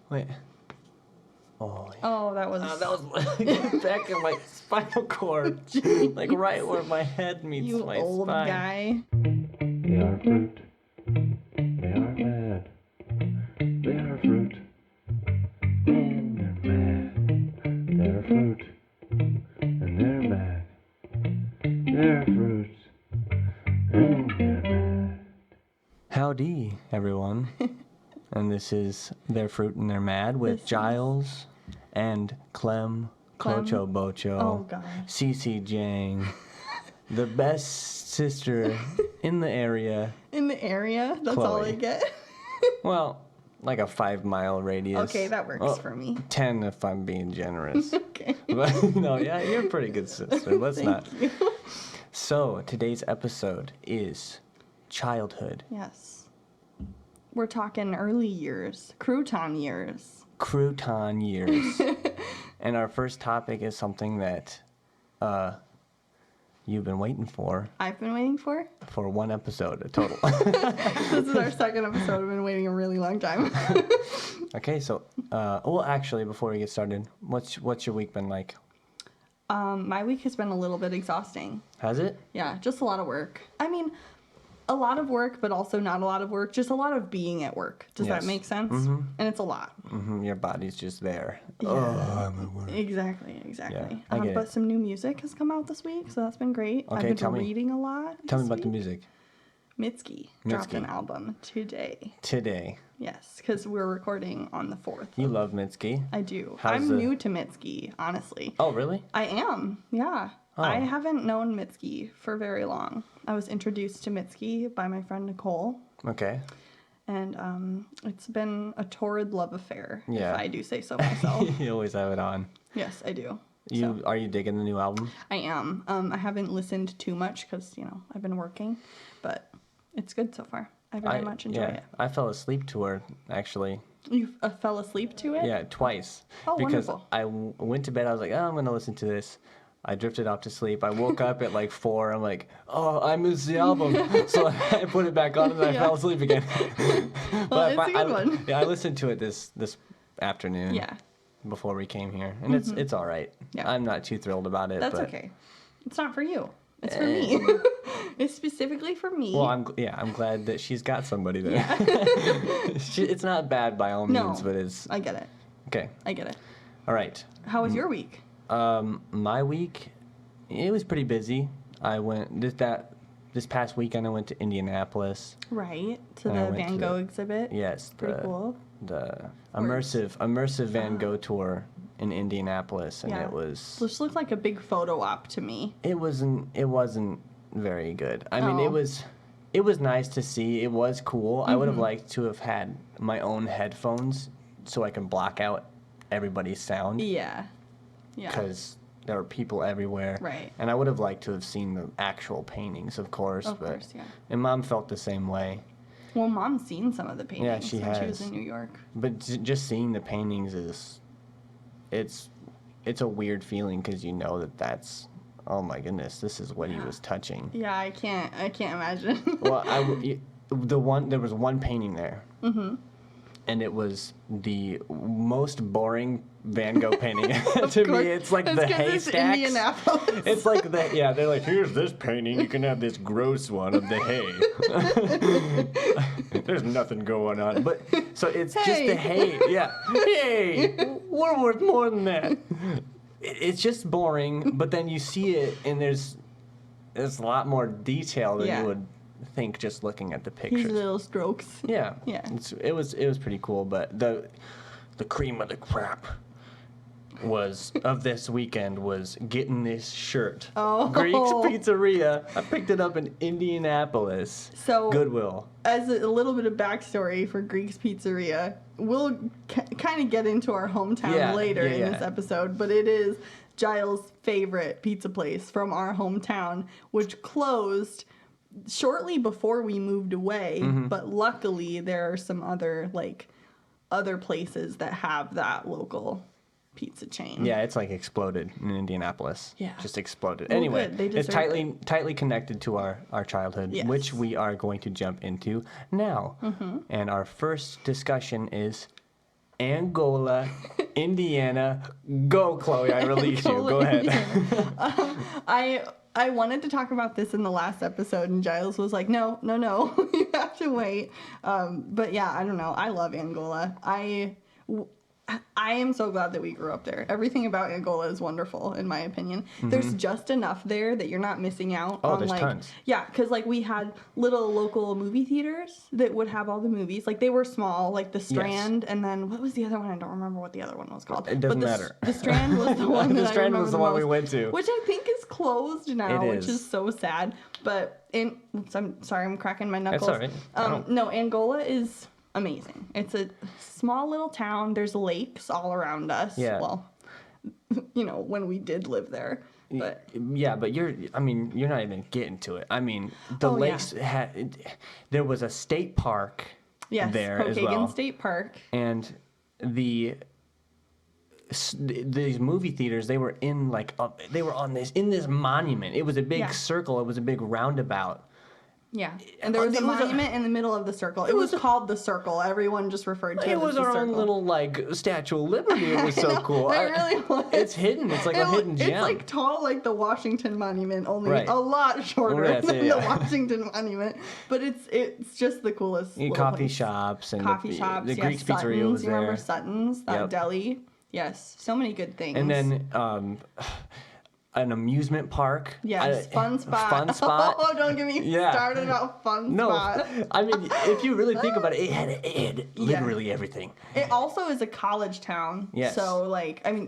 Wait. Oh, yeah. Oh, that was like back in my spinal cord. Like right where my head meets you my old spine. guy. They are fruit. They are mad. They are fruit. And they're mad. They're fruit. And they're mad. They're fruit. And they're mad. Howdy, everyone. And this is Their Fruit and They're Mad with Giles and Clem, Clocho Bocho, Oh, God. Cece Jang, the best sister in the area. In the area? That's all I Chloe. get? Well, like a 5-mile radius. Okay, that works for me. 10 if I'm being generous. Okay. But no, yeah, you're a pretty good sister. Let's not. Thank you. So, today's episode is childhood. Yes. We're talking early years. Crouton years. Crouton years. And our first topic is something that you've been waiting for I've been waiting for? one episode a total. This is our second episode. I've been waiting a really long time. Okay, so well, actually, before we get started, what's your week been like? My week has been a little bit exhausting. Has it? Yeah, just a lot of work. I mean, a lot of work, but also not a lot of work. Just a lot of being at work. Does Yes. that make sense? Mm-hmm. And it's a lot. Your body's just there. Yeah. Oh, I'm at work. Exactly. Yeah, I get But it. some new music has come out this week, so that's been great. Okay, I've tell been me. reading a lot. Tell me this about the week. music. Mitski dropped Mitski. an album today. Today. Yes, because we're recording on the 4th. You love Mitski. I do. How's I'm the- new to Mitski, honestly. Oh, really? I am, yeah. Oh. I haven't known Mitski for very long. I was introduced to Mitski by my friend Nicole, Okay. and it's been a torrid love affair, Yeah. if I do say so myself. You always have it on. Yes, I do. Are you digging the new album? I am. I haven't listened too much because, I've been working, but it's good so far. I very much enjoy it. I fell asleep to her, actually. You fell asleep to it? Yeah, twice. Oh, because wonderful. I went to bed. I was like, oh, I'm going to listen to this. I drifted off to sleep. I woke up at like 4. I'm like, oh, I missed the album. So I put it back on and I Yeah. fell asleep again. Well, it's a good one. Yeah, I listened to it this afternoon. Yeah. Before we came here. And it's all right. Yeah. I'm not too thrilled about it. That's but, okay. It's not for you. It's for me. It's specifically for me. Well, I'm glad that she's got somebody there. It's not bad by all means, No. but it's I get it. okay. I get it. All right. How was your week? My week, it was pretty busy. I went this past weekend. I went to Indianapolis. Right. To And I the went Van to Gogh exhibit. Yes, Pretty cool. the immersive Van Gogh tour in Indianapolis, and Yeah. it was This looked like a big photo op to me. it wasn't very good. I mean, Oh. it was nice to see. It was cool. I would Mm-hmm. have liked to have had my own headphones so I can block out everybody's sound. Yeah. Yeah. Because there were people everywhere. Right. And I would have liked to have seen the actual paintings, of course. Of but, course, yeah. And Mom felt the same way. Well, Mom's seen some of the paintings Yeah, she when she was has. in New York. But just seeing the paintings it's a weird feeling because you know that's, oh my goodness, this is what he was touching. Yeah, I can't imagine. Well, there was one painting there. Mm-hmm. And it was the most boring Van Gogh painting. To me, it's like That's the 'cause it's haystacks. Indianapolis. It's like they're like, here's this painting. You can have this gross one of the hay. There's nothing going on. But so it's just the hay. Yeah. Hey, we're worth more than that. It's just boring, but then you see it and there's a lot more detail than Yeah. you would think just looking at the His pictures. little strokes. Yeah. Yeah. It was pretty cool, but the cream of the crap of this weekend was getting this shirt. Oh. Greek's Pizzeria. I picked it up in Indianapolis. So Goodwill. As a little bit of backstory for Greek's Pizzeria, we'll kind of get into our hometown Yeah, later yeah, in yeah. this episode, but it is Giles' favorite pizza place from our hometown, which closed shortly before we moved away, Mm-hmm. but luckily there are some other places that have that local pizza chain. Yeah, it's like exploded in Indianapolis. Yeah. Just exploded. Well, Anyway, good. They it's deserve tightly connected to our childhood, Yes. which we are going to jump into now. And our first discussion is Angola, Indiana. Go, Chloe. I release you. Go ahead. I wanted to talk about this in the last episode, and Giles was like, no, you have to wait. But yeah, I don't know. I love Angola. I am so glad that we grew up there. Everything about Angola is wonderful, in my opinion. There's just enough there that you're not missing out on, there's like, tons. yeah, because like we had little local movie theaters that would have all the movies. Like they were small, like the Strand, and then what was the other one? I don't remember what the other one was called. It doesn't but matter. The Strand was the one. The that I Strand remember was the one we most, went to. which I think is closed now, It which is. is so sad. But oops, I'm sorry, I'm cracking my knuckles. That's all right. No, Angola is amazing. It's a small little town. There's lakes all around us. Yeah. Well, when we did live there. But Yeah, but you're not even getting to it. I mean, the Oh, yeah. lakes there was a state park yes, there as Pokagon well. State Park. And these movie theaters, they were in in this monument. It was a big Yeah. circle. It was a big roundabout. Yeah. And there was a It was a- monument in the middle of the circle. It was called the Circle. Everyone just referred to it It as was the our own Circle. little like Statue of Liberty. It was so know, cool. it really was. It's hidden. It's like a hidden gem. It's like tall like the Washington Monument, only Right. a lot shorter Yes, than yeah. the Washington Monument. But it's just the coolest. little Coffee place. shops and Coffee the shops. The yes, Greek's Pizzeria Sutton's. was You remember there. Sutton's? That Yep. deli. Yes, so many good things. And then an amusement park. yes, Fun Spot. Fun Spot. Oh, don't get me Yeah. started about Fun No, Spot. I mean, if you really think about it, it had literally everything. It also is a college town. Yes. So,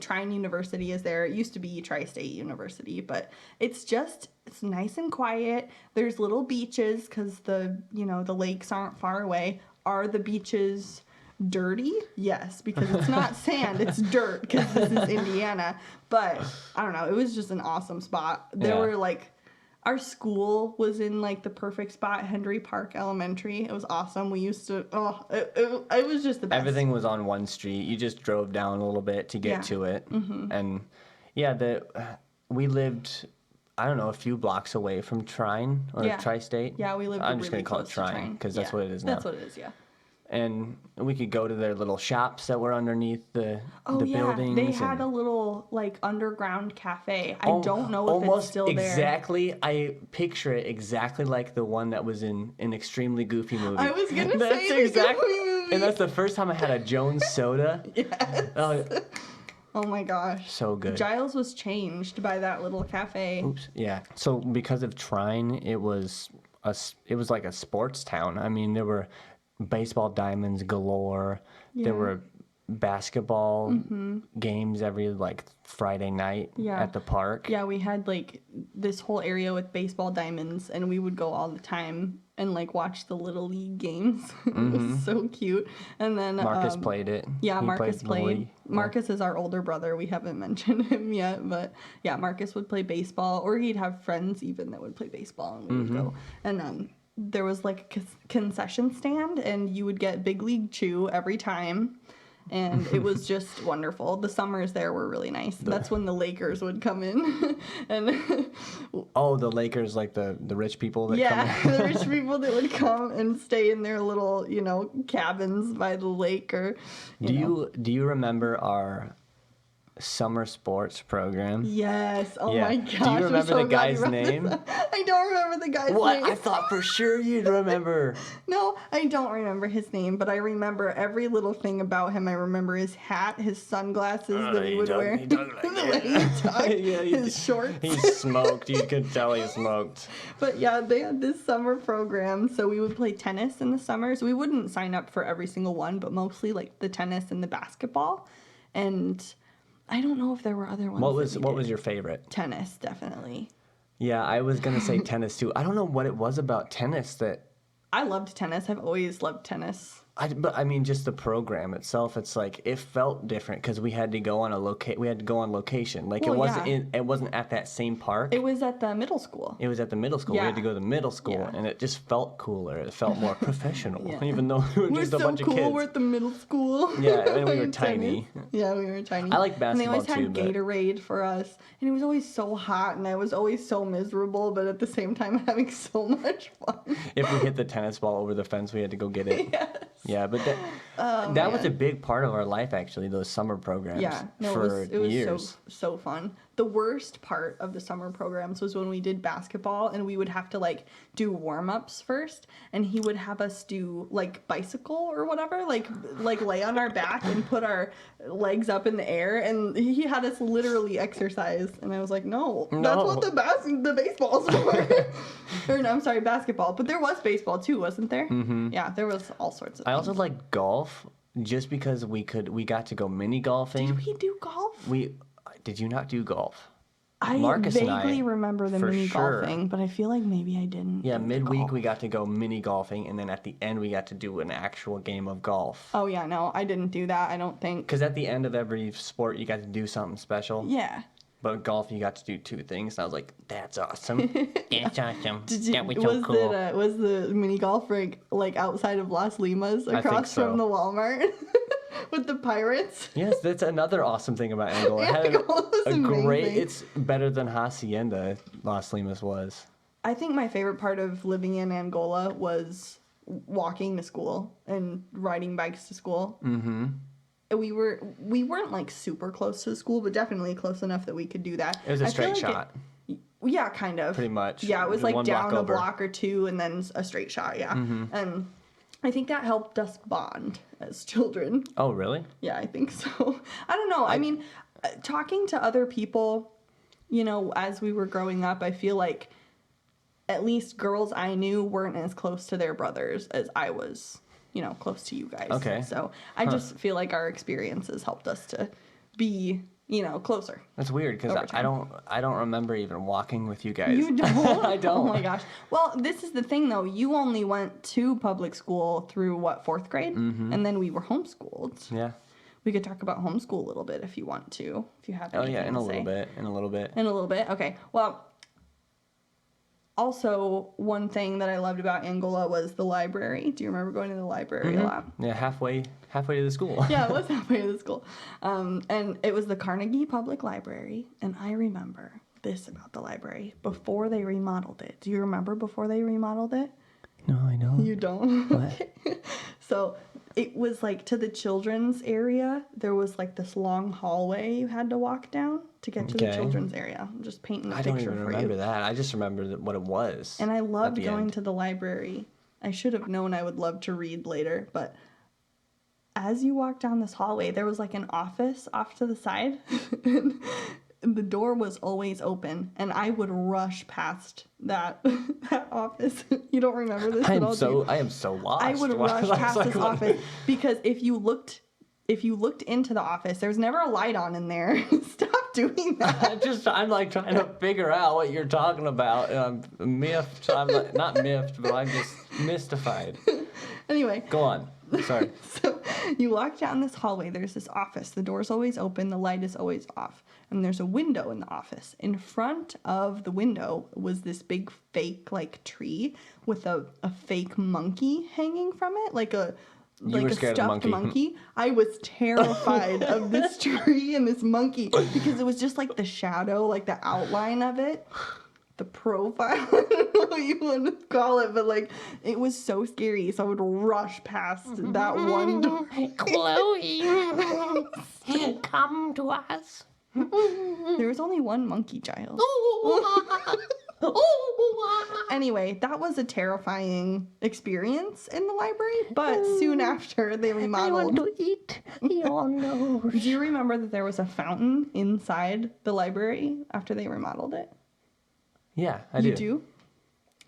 Trine University is there. It used to be Tri-State University, but it's nice and quiet. There's little beaches because the lakes aren't far away. Are the beaches dirty? Yes, because it's not sand, it's dirt because this is Indiana. But I don't know. It was just an awesome spot. There Yeah. were our school was in the perfect spot, Henry Park Elementary. It was awesome. We used to, it was just the best. Everything was on one street. You just drove down a little bit to get Yeah. to it. And yeah, we lived, I don't know, a few blocks away from Trine or Yeah. Tri-State. Yeah, we lived I'm just really going to call it close to Trine because that's Yeah, what it is now. That's what it is, yeah. And we could go to their little shops that were underneath the buildings. They had and a little underground cafe. I don't know if almost it's still there. exactly. I picture it exactly like the one that was in an Extremely Goofy movie. I was gonna That's say the exact- Goofy movie. And that's the first time I had a Jones soda. Yes. Oh, Oh my gosh. so good. Giles was changed by that little cafe. Oops. Yeah. So because of Trine, it was like a sports town. I mean, there were baseball diamonds galore. Yeah. There were basketball games every Friday night Yeah. at the park. Yeah, we had this whole area with baseball diamonds, and we would go all the time and watch the little league games. It was so cute. And then Marcus played it. Yeah, He Marcus Little played. League. Marcus is our older brother. We haven't mentioned him yet, but yeah, Marcus would play baseball, or he'd have friends even that would play baseball, and we would go. And there was a concession stand, and you would get Big League Chew every time. And it was just wonderful. The summers there were really nice. That's when the Lakers would come in. And Oh, the Lakers, the rich people that come in. the rich people that would come and stay in their little, cabins by the lake or Do you remember our summer sports program? Yes. Oh Yeah. my Do you gosh. I'm remember so the glad you guy's brought this name? up. I don't remember the guy's What? name. I thought for sure you'd remember. No, I don't remember his name, but I remember every little thing about him. I remember his hat, his sunglasses that he would wear. He talked like The way he talked, Yeah, his shorts. He smoked. You could tell he smoked. But yeah, they had this summer program, so we would play tennis in the summers. We wouldn't sign up for every single one, but mostly the tennis and the basketball. And I don't know if there were other ones. What was your favorite? Tennis, definitely. Yeah, I was gonna say tennis too. I don't know what it was about tennis that I loved tennis. I've always loved tennis. But I mean, just the program itself. It's like it felt different because we had to go on location. Like Well, it wasn't yeah. it wasn't at that same park. It was at the middle school. It was at the middle school. We Yeah. had to go to the middle school, Yeah. and it just felt cooler. It felt more professional, Yeah. even though we were We're just a so bunch cool. of kids. We're at the middle school. Yeah, and we were Playing tiny. tennis. Yeah, we were tiny. I like And they basketball always had too, but- Gatorade for us, and it was always so hot, and I was always so miserable, but at the same time having so much fun. If we hit the tennis ball over the fence, we had to go get it. Yes. Yeah, but that was a big part of our life, actually. Those summer programs. Yeah, no, for it was years. so fun. The worst part of the summer programs was when we did basketball and we would have to like do warm-ups first, and he would have us do like bicycle or whatever, like lay on our back and put our legs up in the air, and he had us literally exercise, and I was like, no. That's what the baseball's for. Or no, I'm sorry, basketball. But there was baseball too, wasn't there? Mm-hmm. Yeah, there was all sorts of I things. also like golf, just because we got to go mini golfing. Did we do golf? Did you not do golf? I Marcus and I, vaguely remember the for mini sure. golfing, but I feel like maybe I didn't. Yeah, do the midweek golf. we got to go mini golfing, and then at the end we got to do an actual game of golf. Oh yeah, no, I didn't do that. I don't think. Because at the end of every sport, you got to do something special. Yeah. But golf, you got to do 2 things. And I was like, that's awesome. That's awesome. Did you? That was so cool. Was the mini golf rink like outside of Las Limas, think across so. from the Walmart, with the pirates? Yes, that's another awesome thing about Angola. It had Angola was a great. amazing. It's better than Hacienda, Las Limas was. I think my favorite part of living in Angola was walking to school and riding bikes to school. Mm-hmm. We weren't like super close to the school, but definitely close enough that we could do that. It was a I feel straight like shot. Yeah, kind of. Pretty much. Yeah, it was Just like one down block a over. block or 2 and then a straight shot, yeah. Mm-hmm. And I think that helped us bond as children. Oh, really? Yeah, I think so. I don't know. I mean, talking to other people, you know, as we were growing up, I feel like at least girls I knew weren't as close to their brothers as I was, you know, close to you guys. Okay. So I just feel like our experiences helped us to be, you know, closer. That's weird because Over time. I don't remember even walking with you guys. You don't? I don't. Oh my gosh. Well, this is the thing though. You only went to public school through what, 4th grade? Mm-hmm. And then we were homeschooled. Yeah. We could talk about homeschool a little bit if you want to, if you have Oh anything yeah, in to a little say. bit. In a little bit. In a little bit. Okay. Well, also one thing that I loved about Angola was the library. Do you remember going to the library a lot? Yeah, halfway to the school. Yeah, it was halfway to the school. And it was the Carnegie Public Library. And I remember this about the library before they remodeled it. Do you remember before they remodeled it? No, I know. You don't? What? So it was like to the children's area, there was like this long hallway you had to walk down to get to the Okay. children's area. I'm just painting a I picture don't even for remember you. that. I just remember what it was. And I at loved the going end. to the library. I should have known I would love to read later, but as you walk down this hallway, there was like an office off to the side. And the door was always open, and I would rush past that office. You don't remember this at all? do you? I am so lost. I would Why- rush I was past like, this what? office because if you looked into the office, there's never a light on in there. Stop doing that. I'm like trying to figure out what you're talking about. And I'm miffed. I'm like, not miffed, but I'm just mystified. Anyway, Go on. Sorry. so you walk down this hallway. There's this office. The door's always open. The light is always off. And there's a window in the office. In front of the window was this big fake like tree with a fake monkey hanging from it, like a were scared of the stuffed monkey. I was terrified of this tree and this monkey because it was just like the shadow, like the outline of it. The profile, I don't know what you want to call it, but like it was so scary. So I would rush past that one door. Chloe, come to us. There was only one monkey child. Anyway, that was a terrifying experience in the library, but soon after they I want remodeled. to eat your nose. Do you remember that there was a fountain inside the library after they remodeled it? Yeah, I You do. do?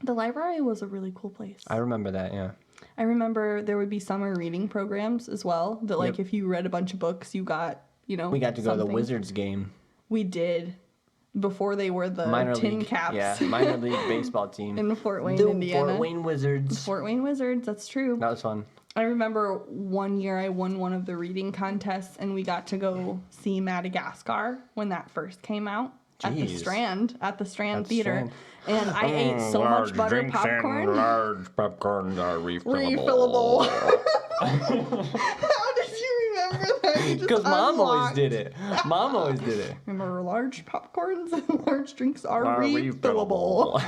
The library was a really cool place. I remember that. Yeah. I remember there would be summer reading programs as well. That like Yep. if you read a bunch of books, you got, you know, We got to go to the something. Wizards game. We did before they were the Minor tin league. caps. Yeah, minor league baseball team. in Fort Wayne, the Indiana. Fort Wayne Wizards. Fort Wayne Wizards. That's true. That was fun. I remember one year I won one of the reading contests, and we got to go see Madagascar when that first came out at the Jeez. Strand Theater. Strand. And I ate so much butter popcorn. Large popcorns are Refillable. How did you remember that? You just Because Mom always unlocked. did it. Mom always did it. Remember, large popcorns and large drinks are Are refillable.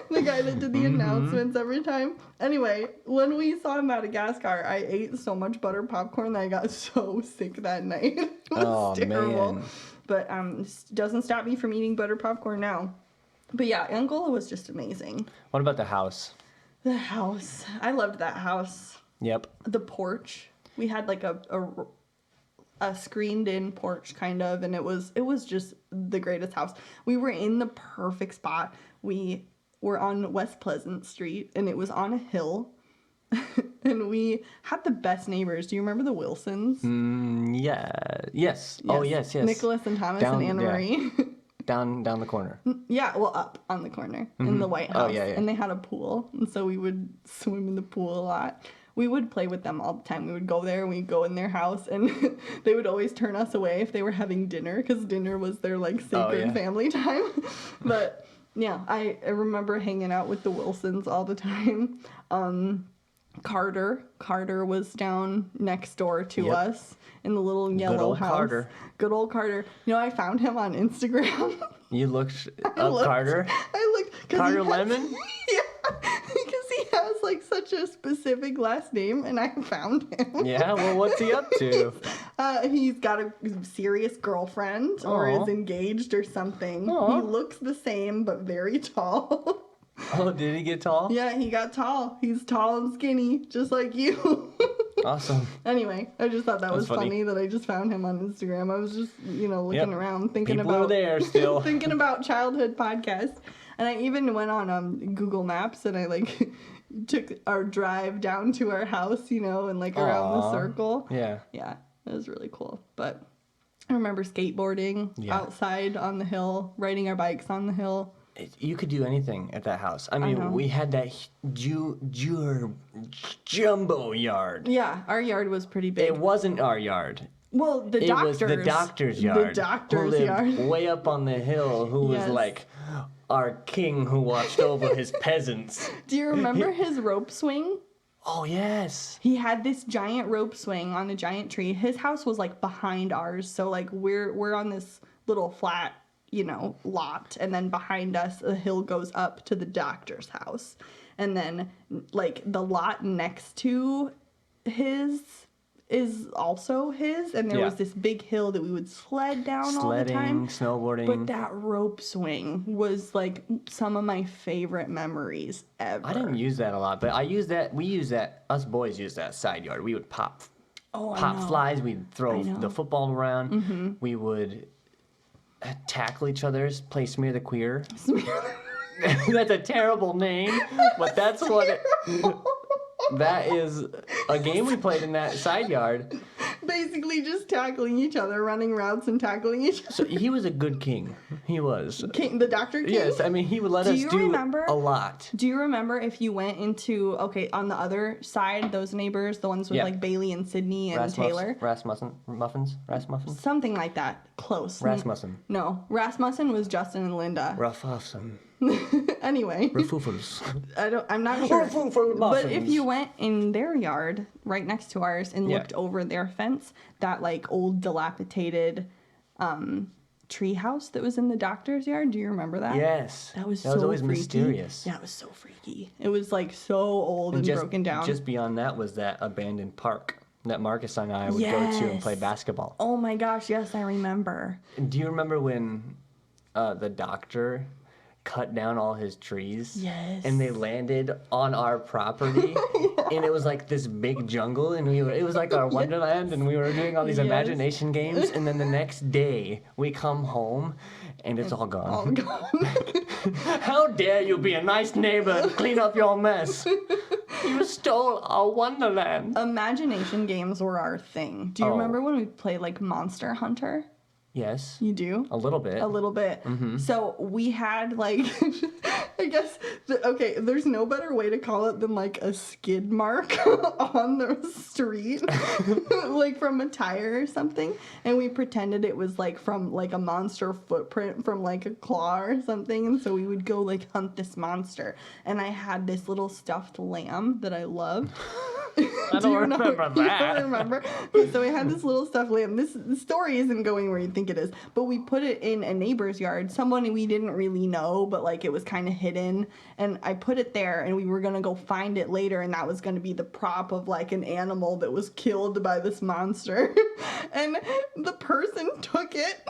The guy that did the Mm-hmm. announcements every time. Anyway, when we saw Madagascar, I ate so much butter popcorn that I got so sick that night. It was Oh, terrible. man. But doesn't stop me from eating butter popcorn now. But yeah, Angola was just amazing. What about the house? The house. I loved that house. Yep. The porch. We had like a screened in porch kind of, and it was just the greatest house. We were in the perfect spot. We were on West Pleasant Street, and it was on a hill. And we had the best neighbors. Do you remember the Wilsons? Yeah. Yes. Oh, yes. Nicholas and Thomas Down- and Anna yeah. Marie. Down the corner. Yeah, well, up on the corner in the White House. Oh, yeah. And they had a pool, and so we would swim in the pool a lot. We would play with them all the time. We would go there, and we'd go in their house, and they would always turn us away if they were having dinner, because dinner was their, like, sacred yeah. family time. But, yeah, I remember hanging out with the Wilsons all the time. Carter was down next door to Yep. us in the little yellow old house. Carter. Good old Carter. You know, I found him on Instagram. You looked up looked. Carter? I looked. Carter Lemon? Yeah, because he has like such a specific last name, and I found him. Yeah, well, what's he up to? He's got a serious girlfriend, or Aw. is engaged, or something. Aw. He looks the same, but very tall. Oh, did he get tall? Yeah, he got tall. He's tall and skinny, just like you. Awesome. Anyway, I just thought that was That's funny. funny that I just found him on Instagram. I was just, looking Yep. around, thinking People about are there still. thinking about childhood podcasts. And I even went on Google Maps, and I like took our drive down to our house, and like around the Aw. circle. Yeah. Yeah, it was really cool. But I remember skateboarding Yeah. outside on the hill, riding our bikes on the hill. You could do anything at that house. I know. mean, we had that jumbo yard. Yeah, our yard was pretty big. It wasn't our yard. Well, the It doctor's. was the doctor's yard. The doctor's who lived yard. way up on the hill, who Yes. was like our king who watched over his peasants. Do you remember his rope swing? Oh, yes. He had this giant rope swing on a giant tree. His house was like behind ours, so like we're on this little flat, lot, and then behind us the hill goes up to the doctor's house. And then like the lot next to his is also his, and there Yeah. was this big hill that we would sled down all the Sledding, time. snowboarding. But that rope swing was like some of my favorite memories ever. I didn't use that a lot, but we used that, us boys used that side yard. We would pop I know. flies, we'd throw I know. the football around, we would tackle each other's, play Smear the Queer. That's a terrible name, but that's what it, that is a game we played in that side yard. Basically just tackling each other, running routes and tackling each other. So he was a good king. He was. King, the Dr. King? Yes, I mean, he would let Do us you do remember- a lot. Do you remember if you went into, on the other side, those neighbors, the ones with Yeah. like Bailey and Sydney and Taylor? Rasmussen? Something like that. Close. Rasmussen. No, Rasmussen was Justin and Linda. Rasmussen. Anyway, Rafufus. I'm not sure. Rafufus. But if you went in their yard right next to ours and Yeah. looked over their fence, that like old dilapidated tree house that was in the doctor's yard, do you remember that? Yes. That was so always freaky. mysterious. Yeah, it was so freaky. It was like so old and just, broken down. Just beyond that was that abandoned park that Marcus and I would go to and play Yes. basketball. Oh my gosh, yes, I remember. Do you remember when the doctor cut down all his trees? Yes. And they landed on our property, and it was like this big jungle, and it was like our wonderland, and we were doing all these Yes. imagination games, and then the next day we come home, and it's all gone. Oh god. How dare you be a nice neighbor and clean up your mess? You stole our wonderland. Imagination games were our thing. Do you Oh. remember when we played like Monster Hunter? Yes, You do? a little bit. A little bit. Mm-hmm. So we had like I guess, okay, there's no better way to call it than like a skid mark on the street, like from a tire or something. And we pretended it was like from like a monster footprint from like a claw or something. And so we would go like hunt this monster. And I had this little stuffed lamb that I loved. I don't remember that. You don't remember? Okay, so we had this little stuffed lamb. This story isn't going where you think it is, but we put it in a neighbor's yard. Someone we didn't really know, but like it was kind of hidden. And I put it there, and we were gonna go find it later, and that was gonna be the prop of like an animal that was killed by this monster. And the person took it.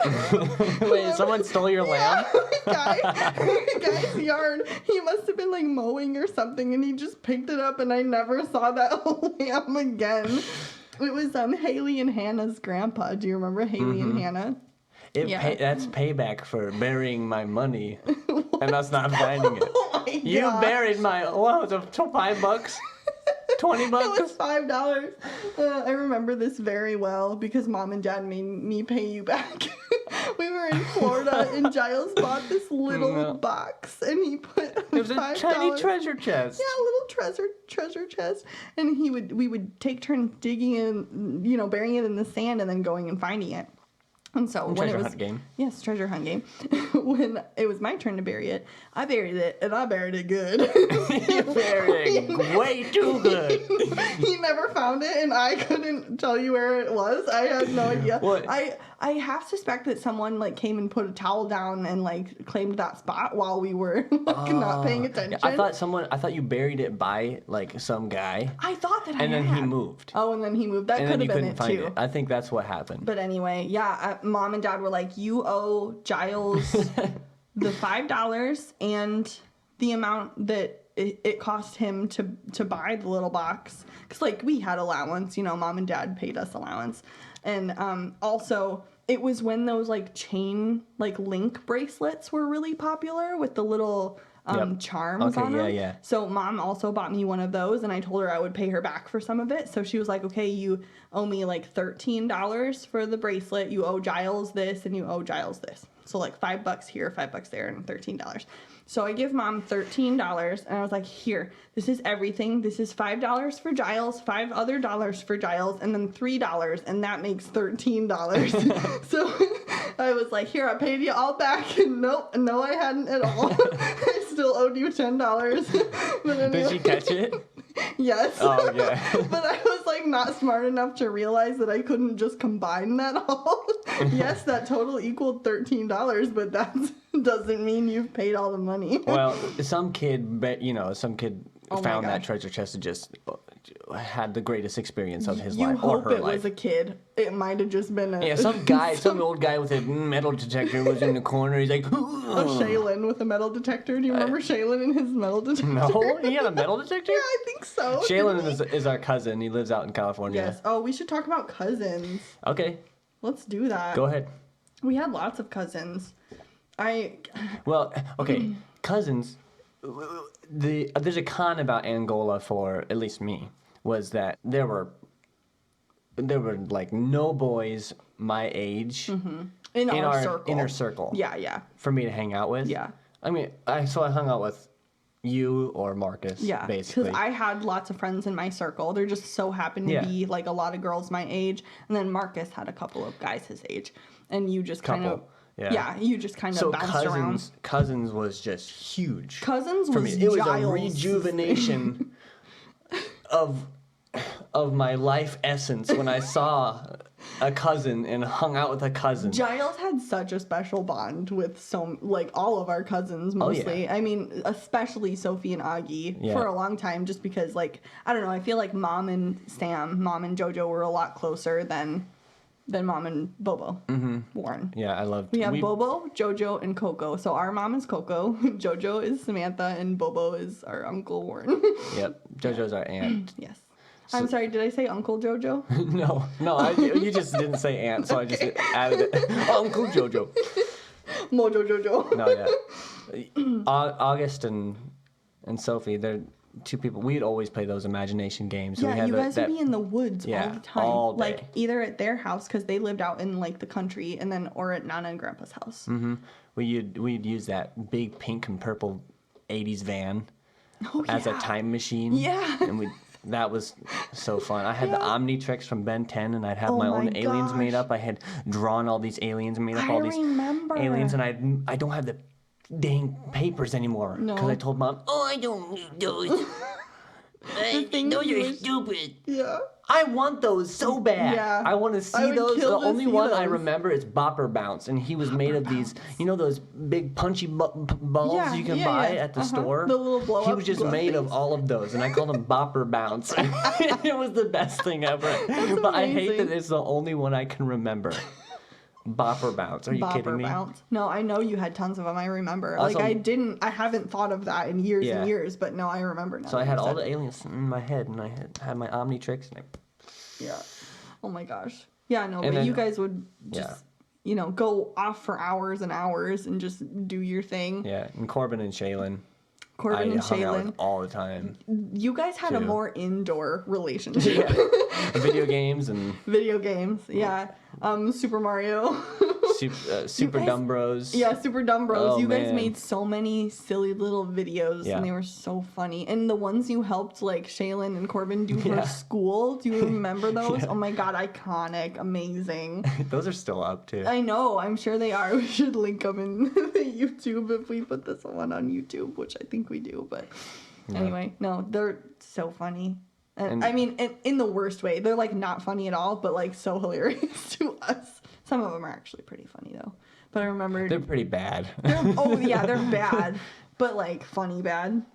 Wait, someone stole your lamb? The guy's yard. He must have been like mowing or something, and he just picked it up, and I never saw that lamb again. It was Haley and Hannah's grandpa. Do you remember Haley and Hannah? That's payback for burying my money and us not finding it. Oh my You gosh. buried my, what was it, $5? $20? It was $5. I remember this very well because Mom and Dad made me pay you back. We were in Florida and Giles bought this little box and he put It was a $5. tiny treasure chest. Yeah, a little treasure chest. And we would take turns digging in, burying it in the sand and then going and finding it. And so when it was hunt game. Yes, treasure hunt game. When it was my turn to bury it, I buried it and I buried it good. You buried it way too good. He never found it and I couldn't tell you where it was. I had no idea. What? I half suspect that someone like came and put a towel down and like claimed that spot while we were like, not paying attention. I thought you buried it by like some guy. I thought that And then he moved. Oh, and then he moved. That And could then have you been couldn't it find too. it. I think that's what happened. But anyway, yeah, Mom and Dad were like, you owe Giles the $5 and the amount that it cost him to buy the little box. Because, like, we had allowance. Mom and Dad paid us allowance. And also, it was when those, like, chain, like, link bracelets were really popular with the little... charms on them. Yeah. So Mom also bought me one of those, and I told her I would pay her back for some of it. So she was like, okay, you owe me like $13 for the bracelet. You owe Giles this, and you owe Giles this. So like $5 here, $5 there, and $13. So I give Mom $13, and I was like, here, this is everything. This is $5 for Giles, $5 other dollars for Giles, and then $3, and that makes $13. So I was like, here, I paid you all back. And no, I hadn't at all. I still owed you $10. But anyway. Did she catch it? Yes. Oh, yeah. But I was like not smart enough to realize that I couldn't just combine that all. Yes, that total equaled $13, but that doesn't mean you've paid all the money. Well, some kid Oh my found that gosh. treasure chest and just had the greatest experience of his You life or hope her it life. was a kid. It might have just been a... Yeah, some old guy with a metal detector was in the corner. He's like, Oh, Shaylin with a metal detector. Do you remember Shaylin and his metal detector? no, he had a metal detector? Yeah, I think so. Shaylin didn't he? is our cousin. He lives out in California. Yes. Oh, we should talk about cousins. Okay, Let's do that. go ahead. We had lots of cousins. Well, okay, cousins. There's a con about Angola for at least me was that there were like no boys my age in our our circle. inner circle. Yeah. For me to hang out with. Yeah. I mean, I hung out with you or Marcus. Yeah, basically. because I had lots of friends in my circle. There just so happened to Yeah. be like a lot of girls my age, and then Marcus had a couple of guys his age, and you just kind of you just kind of So bounced around. cousins was just huge. Cousins for was me. It was Giles. a rejuvenation of my life essence when I saw a cousin and hung out with a cousin. Giles had such a special bond with all of our cousins mostly. yeah. I mean, especially Sophie and Augie Yeah. for a long time, just because I don't know. I feel like Mom and Jojo were a lot closer than Mom and Bobo Warren. Yeah, I loved. We have Bobo, Jojo, and Coco. So our mom is Coco, Jojo is Samantha, and Bobo is our Uncle Warren. Yep, JoJo's our aunt. Yes. I'm sorry, did I say Uncle Jojo? no, you just didn't say aunt, so I just added it. Uncle JoJo. Mojo Jojo. No, yeah. August and Sophie, they're two people. We'd always play those imagination games. Yeah, you guys would be in the woods all Yeah, the time. all day. Like either at their house because they lived out in like the country, and then or at Nana and Grandpa's house. We'd use that big pink and purple '80s van Oh, as a yeah. time machine. Yeah. And that was so fun. I had the Yeah. Omnitrix from Ben 10, and I'd have Oh my own my aliens made gosh. up. I had drawn all these aliens and made up I all these remember. aliens, and I don't have the dang papers anymore because No. I told Mom, oh, I don't need those. things Those you are wish- stupid. Yeah. I want those so bad. Yeah. I want to I see would those. The kill to only see one I those. remember is Bopper Bounce, and he was made of these, you know, those big punchy balls Yeah, you can yeah, buy yeah. at the Uh-huh. store. The little He blow-up was just glove made of things. all of those, and I called him Bopper Bounce. It was the best thing ever. But I hate that amazing. it's the only one I can remember. Bopper Bounce. Are you kidding Bopper me? bounce. No, I know you had tons of them. I remember. Also- I haven't thought of that in years Yeah. and years, but no, I remember now. So I that had you all said the it. aliens in my head, and I had my Omnitrix, and Yeah. Oh my gosh. Yeah, no, And but then- you guys would yeah. just, go off for hours and hours and just do your thing. yeah, and Corbin and Shaylin. Corbin I and hung out with Shaylin. all the time. You guys had a too. more indoor relationship. Video games and Video games. Yeah. Super Mario. Super guys- Dumb Bros. Yeah, Super Dumb Bros. Oh, You guys man. made so many silly little videos, Yeah. and they were so funny. And the ones you helped, like Shaylin and Corbin, do Yeah. for school. Do you remember those? Yeah. Oh my god, iconic, amazing. Those are still up too. I know. I'm sure they are. We should link them in the YouTube if we put this one on YouTube, which I think we do. But anyway, no, they're so funny. And I mean, in the worst way. They're like not funny at all, but like so hilarious to us. Some of them are actually pretty funny though. But I remember. They're pretty bad. Oh yeah, they're bad, but like funny bad.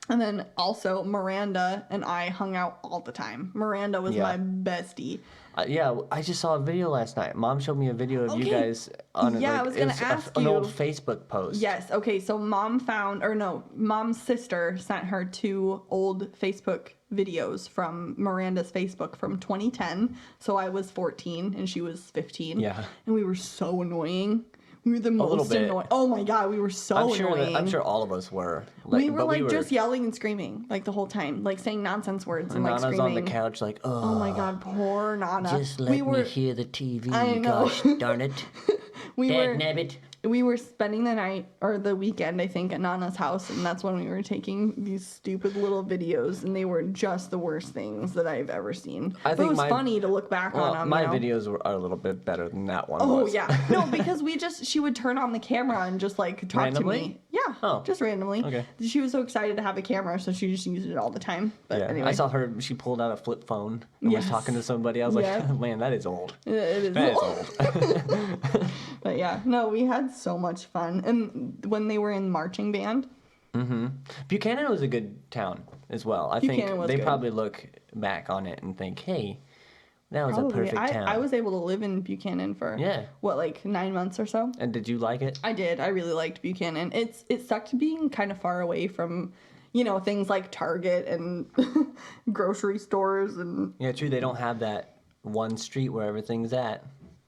And then also Miranda and I hung out all the time. Miranda was Yeah. my bestie. Yeah, I just saw a video last night. Mom showed me a video of you Okay. guys on Yeah, like, I was it gonna ask an you. old Facebook post. Yes. Okay. So mom's sister sent her 2 old Facebook videos from Miranda's Facebook from 2010. So I was 14 and she was 15. Yeah. And we were so annoying. We were the little most bit. annoying. Oh my god, we were so annoying. I'm sure all of us were. we were but like just yelling and screaming like the whole time, like saying nonsense words and like Nana's screaming. on the couch like, Oh my god, poor Nana. Just let we were me hear the TV, I know. gosh darn it. we were Dagnabbit. we were spending the night or the weekend, I think, at Nana's house, and that's when we were taking these stupid little videos, and they were just the worst things that I've ever seen. I But think it was my- funny to look back on them. my you know? videos are a little bit better than that one Oh was. yeah, no, because she would turn on the camera and just like talk to Randomly? me. Yeah, Oh. just randomly. Okay. She was so excited to have a camera, so she just used it all the time. But Yeah, anyway, I saw her. She pulled out a flip phone and was Yes. talking to somebody. I was like, Yeah. man, that is old. it is. That is old. But yeah, no, we had so much fun, and when they were in marching band. Buchanan was a good town as well. I Buchanan think was they good. probably look back on it and think, hey, that was a Probably. perfect town. I was able to live in Buchanan for Yeah. what, like 9 months or so. And did you like it? I did. I really liked Buchanan. It sucked being kind of far away from, things like Target and grocery stores and. Yeah, true. They don't have that one street where everything's at.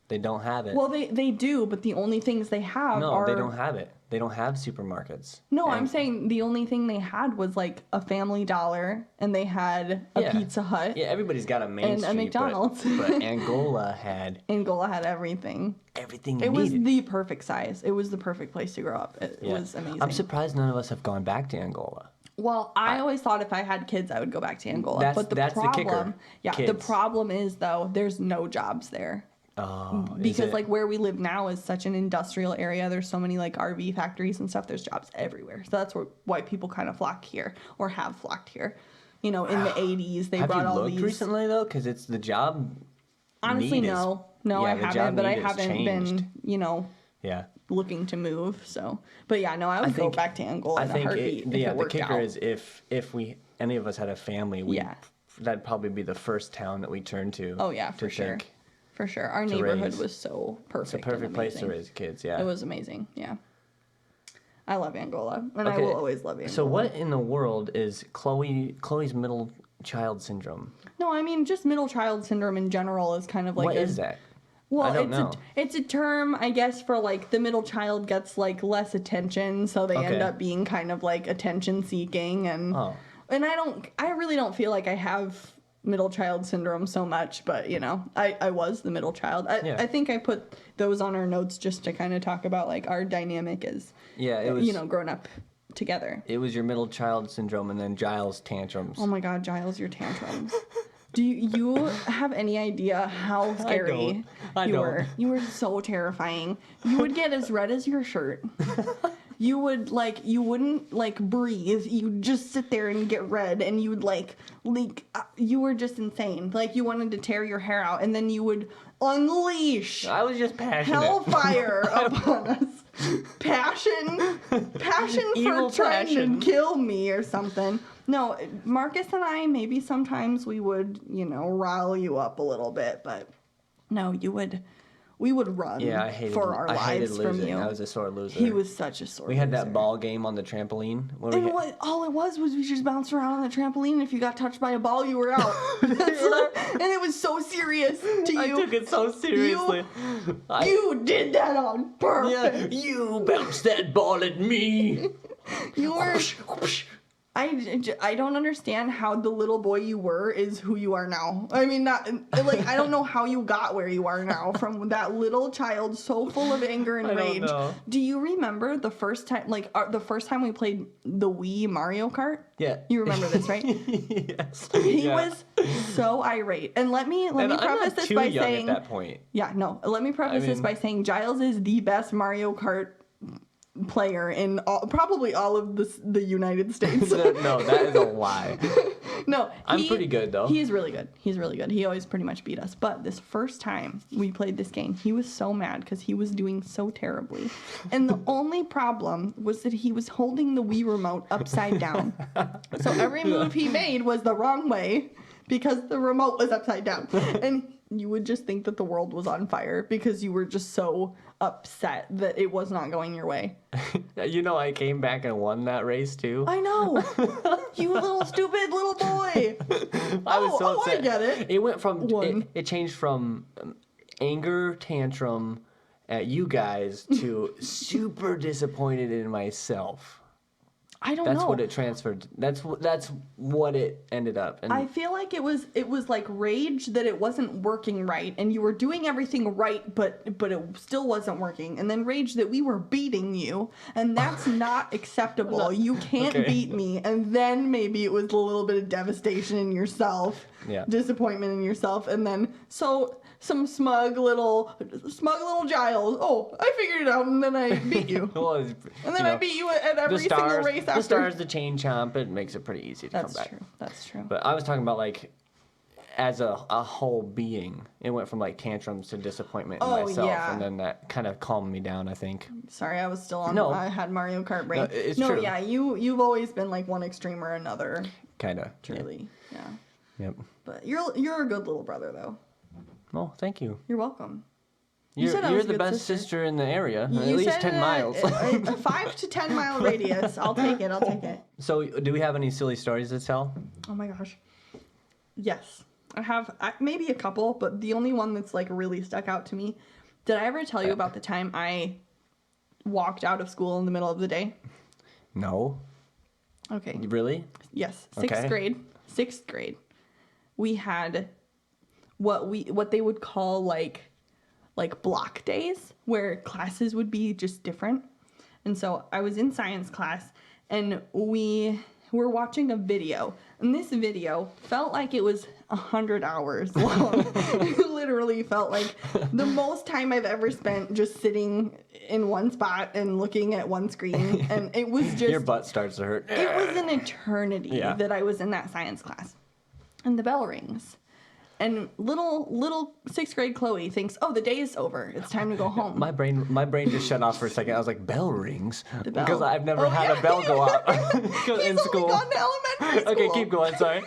They don't have it. Well, they do, but the only things they have no, are. they don't have it. They don't have supermarkets. No, And- I'm saying the only thing they had was like a Family Dollar, and they had a Yeah. Pizza Hut. Yeah, everybody's got a main And a street. McDonald's. But Angola had Angola had everything. everything you It was needed. the perfect size. It was the perfect place to grow up. It Yeah. was amazing. I'm surprised none of us have gone back to Angola. Well, I always thought if I had kids, I would go back to Angola. That's- but the that's the problem, kicker. yeah, the Kids. problem is though, there's no jobs there Oh, is because it? like where we live now is such an industrial area. There's so many like RV factories and stuff. There's jobs everywhere. So that's why people kind of flock here or have flocked here. In the 80s, they have brought you all looked these. recently though? Because it's the job. Honestly, need is- no, yeah, I the job haven't. But I need has haven't changed. been, Yeah. looking to move. So, but yeah, no, I would go think- back to Angola I in a think heartbeat if the it worked kicker out. is if we any of us had a family, Yeah. that'd probably be the first town that we turn to. Oh yeah, to for sure. think For sure. Our neighborhood raise. was so perfect. It's a perfect and place to amazing. raise kids. Yeah. It was amazing. Yeah. I love Angola, and I Okay, will always love Angola. So what in the world is Chloe's middle child syndrome? No, I mean just middle child syndrome in general is kind of like What is that? Well, I don't know. it's a term, I guess, for like the middle child gets like less attention, so they end Okay. up being kind of like attention seeking and Oh. and I really don't feel like I have middle child syndrome so much, but I was the middle child. Yeah. I think I put those on our notes just to kind of talk about like our dynamic as Yeah, it was. growing up together. It was your middle child syndrome and then Giles tantrums. Oh my God, Giles, your tantrums. Do you have any idea how scary I you don't. were? You were so terrifying. You would get as red as your shirt. You would you wouldn't breathe. You'd just sit there and get red, and you'd leak. You were just insane. Like you wanted to tear your hair out, and then you would unleash I was just passionate. hellfire upon us. Passion Evil for trying passion. to kill me or something. No, Marcus and I, maybe sometimes we would, rile you up a little bit, but no, we would run Yeah, I hated our I hated lives from losing. you. I was a sore loser. He was such a sore We had loser. that ball game on the trampoline. Where And we all it was we just bounced around on the trampoline, and if you got touched by a ball, you were out. And it was so serious to you. I took it so seriously. You did that on purpose. Yeah, you bounced that ball at me. You were. I don't understand how the little boy you were is who you are now. I mean, I don't know how you got where you are now from that little child so full of anger and I don't rage. know. Do you remember the first time, the first time we played the Wii Mario Kart? Yeah. You remember this, right? Yes. He was so irate. And let me And preface I'm not this too by young saying, at that point. yeah, no. Let me preface this mean- by saying Giles is the best Mario Kart player in probably all of the United States. No, that is a lie. No, I'm pretty good, though. He's really good. He's really good. He always pretty much beat us. But this first time we played this game, he was so mad because he was doing so terribly. And the only problem was that he was holding the Wii remote upside down. So every move he made was the wrong way because the remote was upside down. And you would just think that the world was on fire because you were just so upset that it was not going your way. I came back and won that race too. I know. You little stupid little boy. I was so I upset. get it. It went from One. it changed from anger tantrum at you guys to super disappointed in myself. I don't That's know. what it transferred. That's what it ended up. And I feel like it was like rage that it wasn't working right, and you were doing everything right, but it still wasn't working. And then rage that we were beating you, and that's not acceptable. You can't Okay. beat me. And then maybe it was a little bit of devastation in yourself, Yeah. disappointment in yourself, and then some smug little Giles. Oh, I figured it out, and then I beat you. well, And then I beat you at every the single stars, race after. the stars, the chain chomp. It makes it pretty easy to That's come back. true. That's true. But I was talking about as a whole being. It went from tantrums to disappointment in Oh, myself, yeah. and then that kind of calmed me down. I think. Sorry, I was still on. No. I had Mario Kart brain. No, it's no, true. yeah, you've always been one extreme or another. Kind of. Really, yeah. Yep. But you're a good little brother, though. Well, thank you. You're welcome. You're, said I was a the good best sister in the area. At least said 10 miles. a 5 to 10 mile radius. I'll take it. So, do we have any silly stories to tell? Oh my gosh. Yes, I have maybe a couple, but the only one that's really stuck out to me. Did I ever tell you about the time I walked out of school in the middle of the day? No. Okay. Really? Yes, Okay. Sixth grade. We had what they would call like block days, where classes would be just different. And so I was in science class, and we were watching a video, and this video felt like it was 100 hours long. It literally felt like the most time I've ever spent just sitting in one spot and looking at one screen, and it was just Your butt starts to hurt. it was an eternity Yeah. that I was in that science class. And the bell rings. And little 6th grade Chloe thinks, "Oh, the day is over. It's time to go home." My brain just shut off for a second. I was like, bell rings? The bell. Because I've never Oh, had yeah. a bell go off in He's school. only gone to elementary school. Okay, keep going. Sorry.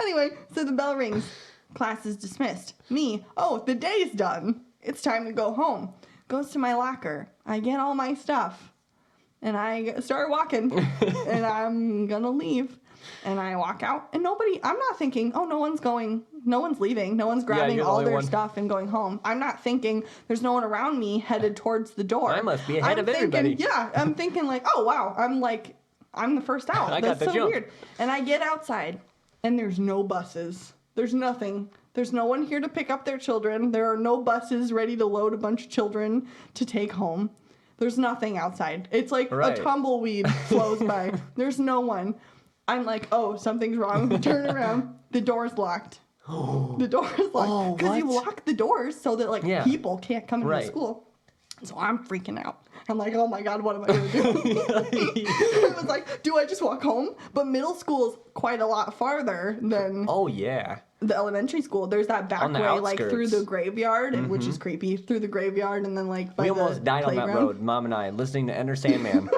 Anyway, so the bell rings. Class is dismissed. Me, "Oh, the day's done. It's time to go home." Goes to my locker. I get all my stuff. And I start walking. And I'm gonna leave. And I walk out, and I'm not thinking, "Oh, no one's leaving, no one's grabbing you're the all only their one. stuff and going home." I'm not thinking there's no one around me headed towards the door. I must be ahead I'm of everybody. Thinking, yeah, I'm thinking "Oh, wow, I'm the first out." I That's got the so jump. weird. And I get outside, and there's no buses. There's nothing. There's no one here to pick up their children. There are no buses ready to load a bunch of children to take home. There's nothing outside. It's like Right. a tumbleweed flows by. There's no one. I'm like, oh, something's wrong. Turn around. The door's locked. The door is locked. Because you what? lock the doors so that like Yeah. people can't come into Right. school. So I'm freaking out. I'm like, oh my God, what am I going to do? I was like, do I just walk home? But middle school is quite a lot farther than Oh, yeah. the elementary school. There's that back On the way, like through outskirts. the graveyard, which is creepy, through the graveyard, and then like by We the almost died on that playground. road, Mom and I, listening to Enter Sandman.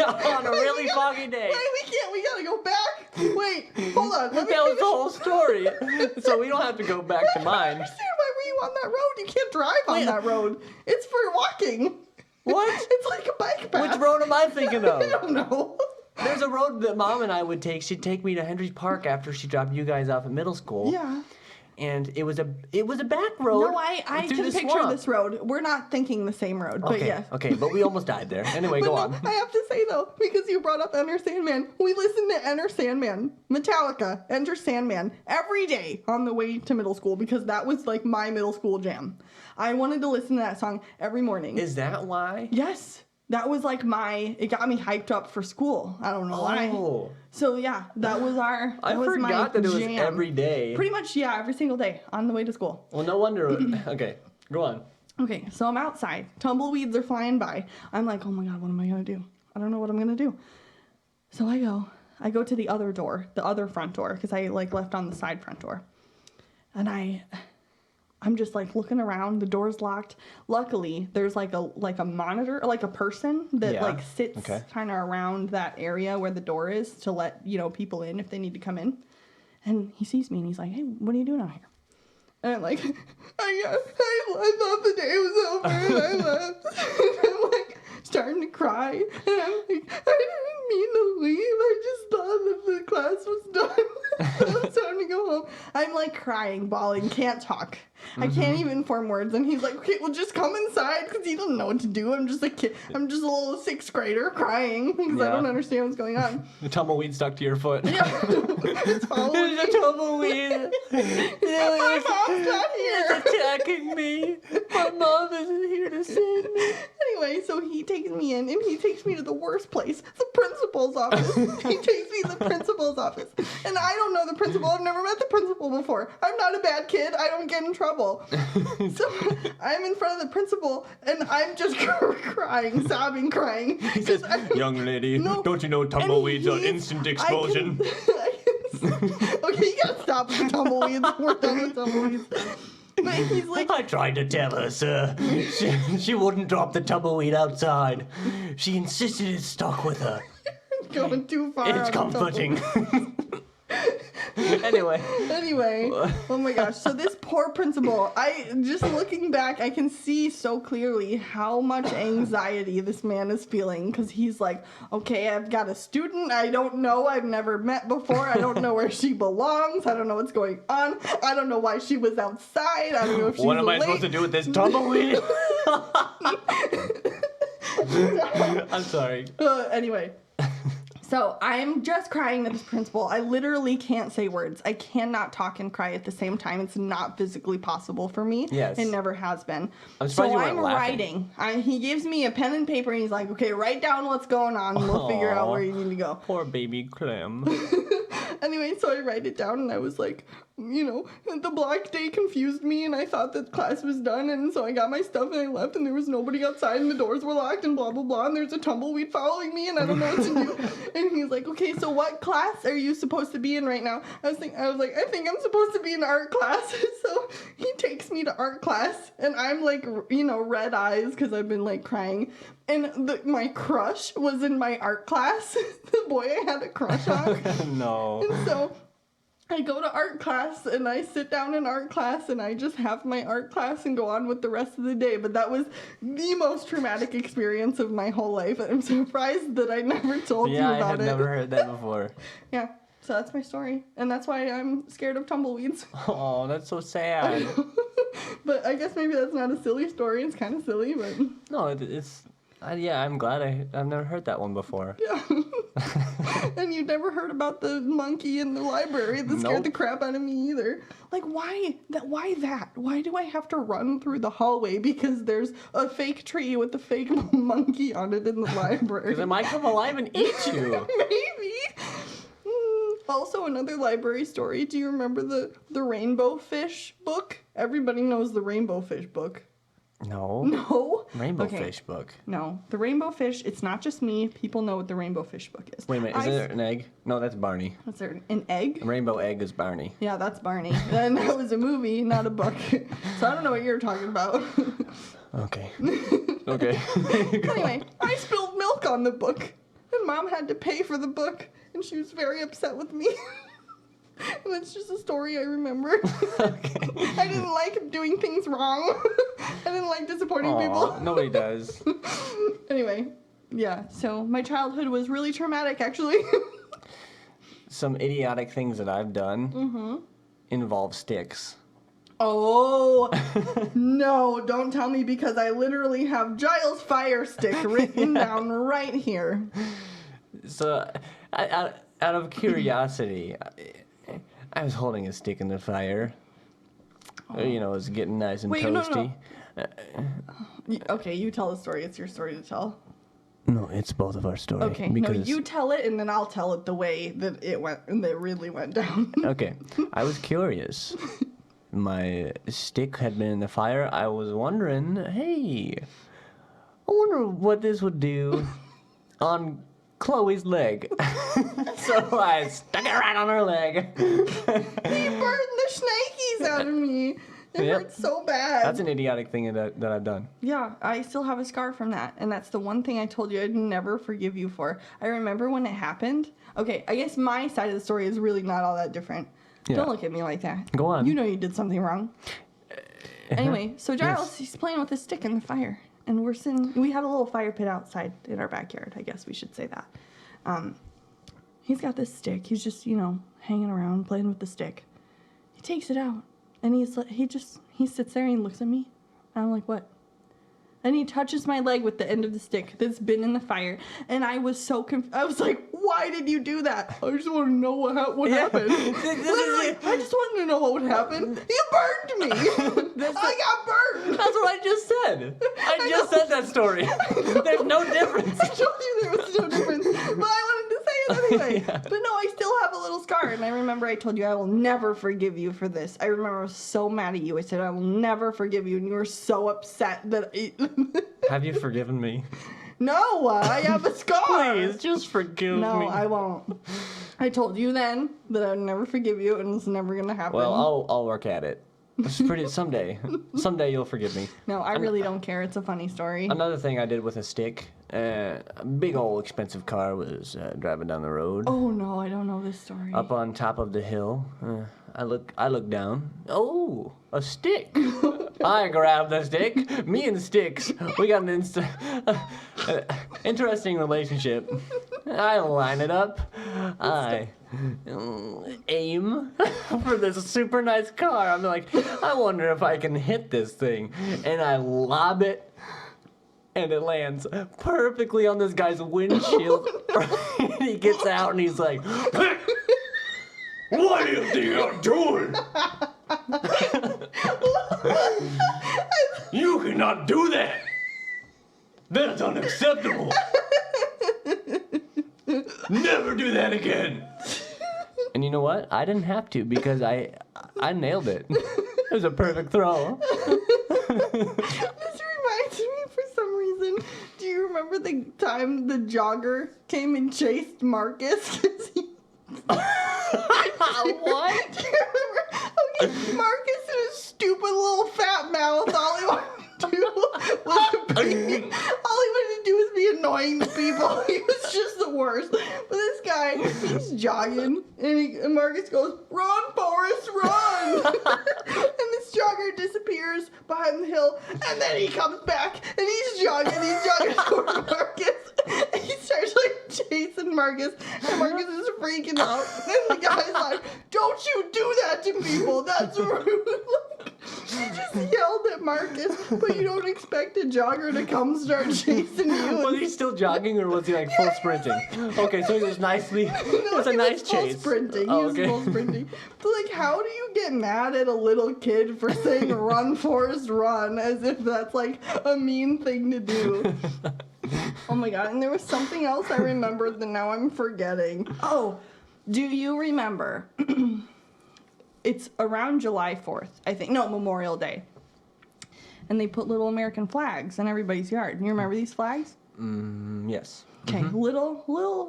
On a really foggy day. Wait, we can't. We gotta go back. Wait, hold on. Let me That was finish. the whole story. So we don't have to go back to I mine. understand why were you on that road? You can't drive on Wait. that road. It's for walking. What? It's like a bike path. Which road am I thinking I of? don't know. There's a road that Mom and I would take. She'd take me to Hendry's Park after she dropped you guys off at middle school. Yeah. And it was a back road. No, I through can the picture swamp. this road. We're not thinking the same road, but Okay, yes. okay, but we almost died there. Anyway, But go no, on. I have to say though, because you brought up Enter Sandman, we listened to Enter Sandman, Metallica, Enter Sandman every day on the way to middle school because that was like my middle school jam. I wanted to listen to that song every morning. Is that why? Yes, that was like it got me hyped up for school. I don't know why. Oh, So yeah, that was our. I That was my forgot that it was jam. every day. Pretty much, yeah, every single day on the way to school. Well, no wonder. Okay, go on. Okay, so I'm outside. Tumbleweeds are flying by. I'm like, oh my God, what am I gonna do? I don't know what I'm gonna do. So I go to the other door, the other front door, because I like left on the side front door. And I'm just like looking around, the door's locked. Luckily, there's like a monitor, like a person that Yeah, like sits okay. kind of around that area where the door is to let, people in if they need to come in. And he sees me and he's like, hey, what are you doing out here? And I'm like, I thought the day was over and I left. And I'm like starting to cry. And I'm like, I didn't mean to leave. I just thought that the class was done. It's time to go home. I'm like crying, bawling, can't talk. I can't even form words. And he's like, okay, well just come inside because he doesn't know what to do. I'm just a kid. I'm just a little sixth grader crying because I Yeah. don't understand what's going on. The tumbleweed stuck to your foot. Yeah. It's following There's a me. tumbleweed. My mom's not here. Attacking me. My mom isn't here to save me. Anyway, so he takes me in and he takes me to the worst place, the principal's office. He takes me to the principal's office. And I don't know the principal. I've never met the principal before. I'm not a bad kid. I don't get in trouble. So I'm in front of the principal and I'm just crying, sobbing, crying. He says, young lady, No. don't you know tumbleweeds are And he's- instant explosion? Okay, you gotta stop with the tumbleweeds. We're done with tumbleweeds. But he's like, I tried to tell her, sir. She wouldn't drop the tumbleweed outside. She insisted it stuck with her. going too far. It's on the comforting. tumbleweed. Anyway. Anyway, oh my gosh. So this poor principal, just looking back, I can see so clearly how much anxiety this man is feeling because he's like, okay, I've got a student I don't know, I've never met before, I don't know where she belongs, I don't know what's going on, I don't know why she was outside, I don't know if she's What am I late. supposed to do with this tumbleweed? I'm sorry. Anyway. So I'm just crying at this principal. I literally can't say words. I cannot talk and cry at the same time. It's not physically possible for me. Yes. It never has been. I'm surprised so you weren't I'm laughing. writing. He gives me a pen and paper and he's like, okay, write down what's going on and we'll figure out Aw. where you need to go. Poor baby Clem. Anyway, so I write it down and I was like, the block day confused me and I thought that class was done and so I got my stuff and I left and there was nobody outside and the doors were locked and blah, blah, blah, and there's a tumbleweed following me and I don't know what to do. And he's like, okay, so what class are you supposed to be in right now? I was like, I think I'm supposed to be in art class. So he takes me to art class and I'm like, red eyes because I've been like crying. And my crush was in my art class, the boy I had a crush on. No. And so I go to art class and I sit down in art class and I just have my art class and go on with the rest of the day. But that was the most traumatic experience of my whole life. I'm surprised that I never told you Yeah, I about had it. never heard that before. Yeah, so that's my story. And that's why I'm scared of tumbleweeds. Oh, that's so sad. But I guess maybe that's not a silly story. It's kind of silly, but No, it's Yeah, I'm glad I've never heard that one before. Yeah. And you've never heard about the monkey in the library that scared Nope. the crap out of me either. Like, why that? Why do I have to run through the hallway because there's a fake tree with a fake monkey on it in the library? Because it might come alive and eat you. Maybe. Also, another library story. Do you remember the rainbow fish book? Everybody knows the rainbow fish book. No. No? Rainbow Okay. fish book. No. The rainbow fish, it's not just me. People know what the rainbow fish book is. Wait a minute, is there an egg? No, that's Barney. What's there? An egg? A rainbow egg is Barney. Yeah, that's Barney. And that was a movie, not a book. So I don't know what you're talking about. Okay. Okay. Anyway, I spilled milk on the book. And Mom had to pay for the book. And she was very upset with me. And that's just a story I remember. I didn't like doing things wrong. I didn't like disappointing Aw, people. nobody does. Anyway, yeah, so my childhood was really traumatic, actually. Some idiotic things that I've done involve sticks. Oh, no, don't tell me because I literally have Giles Fire Stick written down right here. So, out of curiosity, I was holding a stick in the fire. You know, it was getting nice and Wait, no, toasty. Okay, you tell the story. It's your story to tell. No, it's both of our story. Okay, no, you tell it and then I'll tell it the way that it went and that really went down. Okay, I was curious. My stick had been in the fire. I was wondering, hey, I wonder what this would do on Chloe's leg. So I stuck it right on her leg. You burned the snakies out of me. It Yep. hurt so bad. That's an idiotic thing that I've done. Yeah, I still have a scar from that. And that's the one thing I told you I'd never forgive you for. I remember when it happened. Okay, I guess my side of the story is really not all that different. Yeah. Don't look at me like that. Go on. You know you did something wrong. Anyway, so Giles, he's playing with a stick in the fire. And we have a little fire pit outside in our backyard. I guess we should say that. He's got this stick. He's just, hanging around playing with the stick. He takes it out. And he sits there and he looks at me. And I'm like, what? And he touches my leg with the end of the stick that's been in the fire. And I was so confused. I was like, why did you do that? I just want to know what happened. Literally, I just wanted to know what would happen. You burned me. I got burned. That's what I just said. I just said that story. There's no difference. I told you there was no difference. But I wanted to say it anyway. Yeah. But no, I still have a little scar. And I remember I told you I will never forgive you for this. I remember I was so mad at you. I said I will never forgive you. And you were so upset that Have you forgiven me? No, I have a scar. Please, just forgive me. No, I won't. I told you then that I would never forgive you, and it's never gonna happen. Well, I'll work at it. It's pretty someday. Someday you'll forgive me. No, I really don't care. It's a funny story. Another thing I did with a stick, a big old expensive car was driving down the road. Oh no, I don't know this story. Up on top of the hill, I look down. Oh, a stick! I grabbed the stick. Me and sticks, we got an interesting relationship. I line it up. I aim for this super nice car. I'm like, I wonder if I can hit this thing, and I lob it. And it lands perfectly on this guy's windshield. He gets out and he's like, what do you think you're doing? You cannot do that. That's unacceptable. Never do that again. And you know what? I didn't have to because I nailed it. It was a perfect throw. This reminds me for some reason. Do you remember the time the jogger came and chased Marcus? 'Cause he... What? Do you remember? Okay, Marcus and his stupid little fat mouth. All he wanted to do was be annoying to people. He was just the worst. But this guy, he's jogging, and Marcus goes, "Run, Forrest, run!" And this jogger disappears behind the hill, and then he comes back, and he's jogging towards Marcus. And he starts like chasing Marcus, and Marcus is freaking out. And the guy's like, "Don't you do that to people? That's rude." He just yelled at at Marcus, but you don't expect a jogger to come start chasing you. Was he still jogging or was he like full sprinting? Okay, so he was nicely. It was a nice full chase. sprinting. Oh, He was okay. full sprinting. But like, how do you get mad at a little kid for saying "run, Forrest, run" as if that's like a mean thing to do? Oh my god! And there was something else I remembered that now I'm forgetting. Oh, do you remember? It's around July 4th, I think. No, Memorial Day. And they put little American flags in everybody's yard. And you remember these flags? Yes. Okay, little,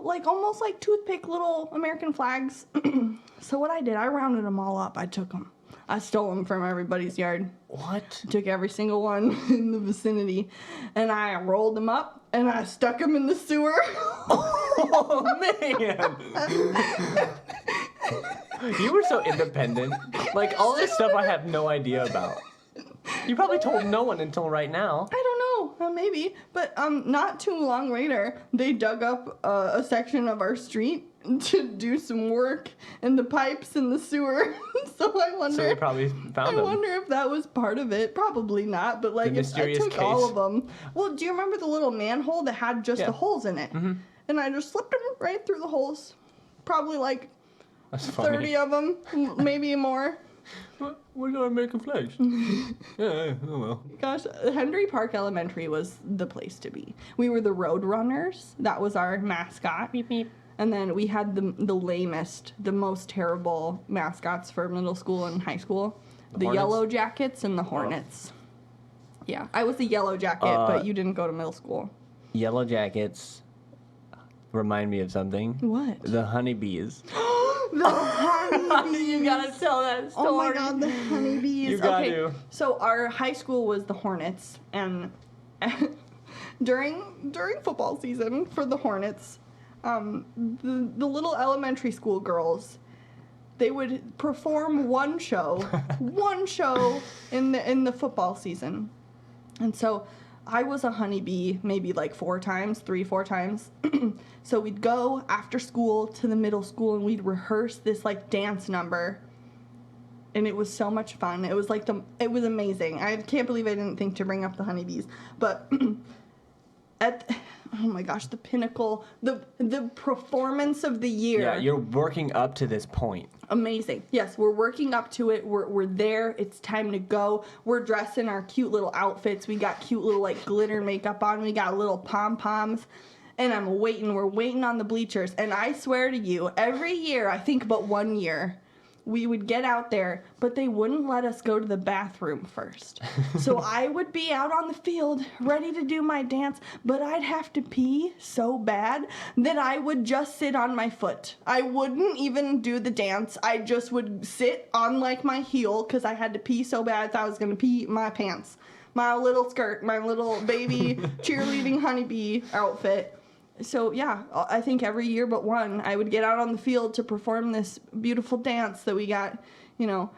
like almost like toothpick little American flags. So what I did, I rounded them all up. I took them. I stole them from everybody's yard. What? Took every single one in the vicinity. And I rolled them up and I stuck them in the sewer. Oh, man. You were so independent. Like, all this stuff I have no idea about. You probably told no one until right now. I don't know, maybe. But not too long later, they dug up a section of our street to do some work in the pipes in the sewer. So I wonder. So they probably found I them. wonder if that was part of it. Probably not. But like, The if I mysterious took all case. of them. Well, do you remember the little manhole that had just Yeah. the holes in it? Mm-hmm. And I just slipped them right through the holes. Probably like That's funny. 30 of them, maybe more. Where's our American flags? Yeah, oh well. Gosh, Henry Park Elementary was the place to be. We were the Road Runners. That was our mascot. Beep, beep. And then we had the lamest, the most terrible mascots for middle school and high school. The Hornets? Yellow Jackets and the Hornets. Yeah, I was the Yellow Jacket, but you didn't go to middle school. Yellow Jackets remind me of something. What? The honeybees. The honeybees. You gotta tell that story. Oh my god, the honeybees. You got okay, to. so our high school was the Hornets, and during football season for the Hornets, the little elementary school girls, they would perform one show in the football season, and so I was a honeybee maybe like 4 times. So we'd go after school to the middle school and we'd rehearse this like dance number. And it was so much fun. It was like it was amazing. I can't believe I didn't think to bring up the honeybees. But oh my gosh, the pinnacle, the performance of the year. Yeah, you're working up to this point. Amazing. Yes, we're working up to it. We're there. It's time to go. We're dressed in our cute little outfits. We got cute little like glitter makeup on. We got little pom-poms. And we're waiting on the bleachers. And I swear to you, every year, I think but one year, we would get out there, but they wouldn't let us go to the bathroom first. So I would be out on the field ready to do my dance, but I'd have to pee so bad that I would just sit on my foot. I wouldn't even do the dance. I just would sit on like my heel because I had to pee so bad I thought I was going to pee my pants. My little skirt, my little baby cheerleading honeybee outfit. So yeah, I think every year but one, I would get out on the field to perform this beautiful dance that we got, Your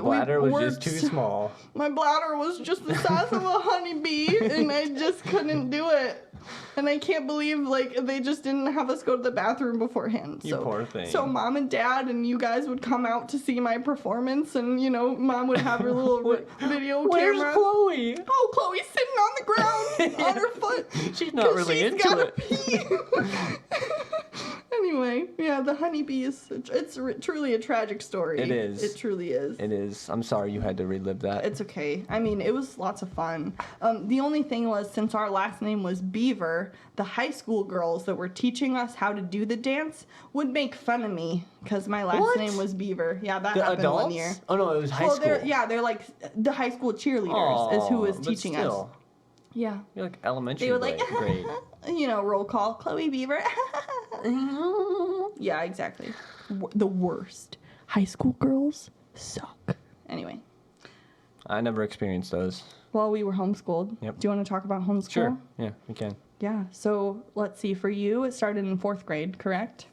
bladder was worked. just too small. My bladder was just the size of a honeybee, and I just couldn't do it. And I can't believe, like, they just didn't have us go to the bathroom beforehand. You poor thing. So Mom and Dad and you guys would come out to see my performance, and, Mom would have her little video Where's camera. Chloe? Oh, Chloe's sitting on the ground on her foot. She's not really she's into gotta it. pee. Anyway, yeah, the honeybees. It's truly a tragic story. It is. It truly is. It is. I'm sorry you had to relive that. It's okay. I mean, it was lots of fun. The only thing was, since our last name was Beaver, the high school girls that were teaching us how to do the dance would make fun of me because my last What? name was Beaver. Yeah, that The happened adults? one year. Oh no, it was high school. They're like the high school cheerleaders is who was but teaching us. still, Yeah. You're like elementary They were like, grade. roll call, Chloe Beaver. Yeah, exactly. The worst. High school girls suck. Anyway, I never experienced those. well, we were homeschooled. Yep. Do you want to talk about homeschool? Sure. Yeah, we can. Yeah. So let's see. For you, it started in 4th grade, correct?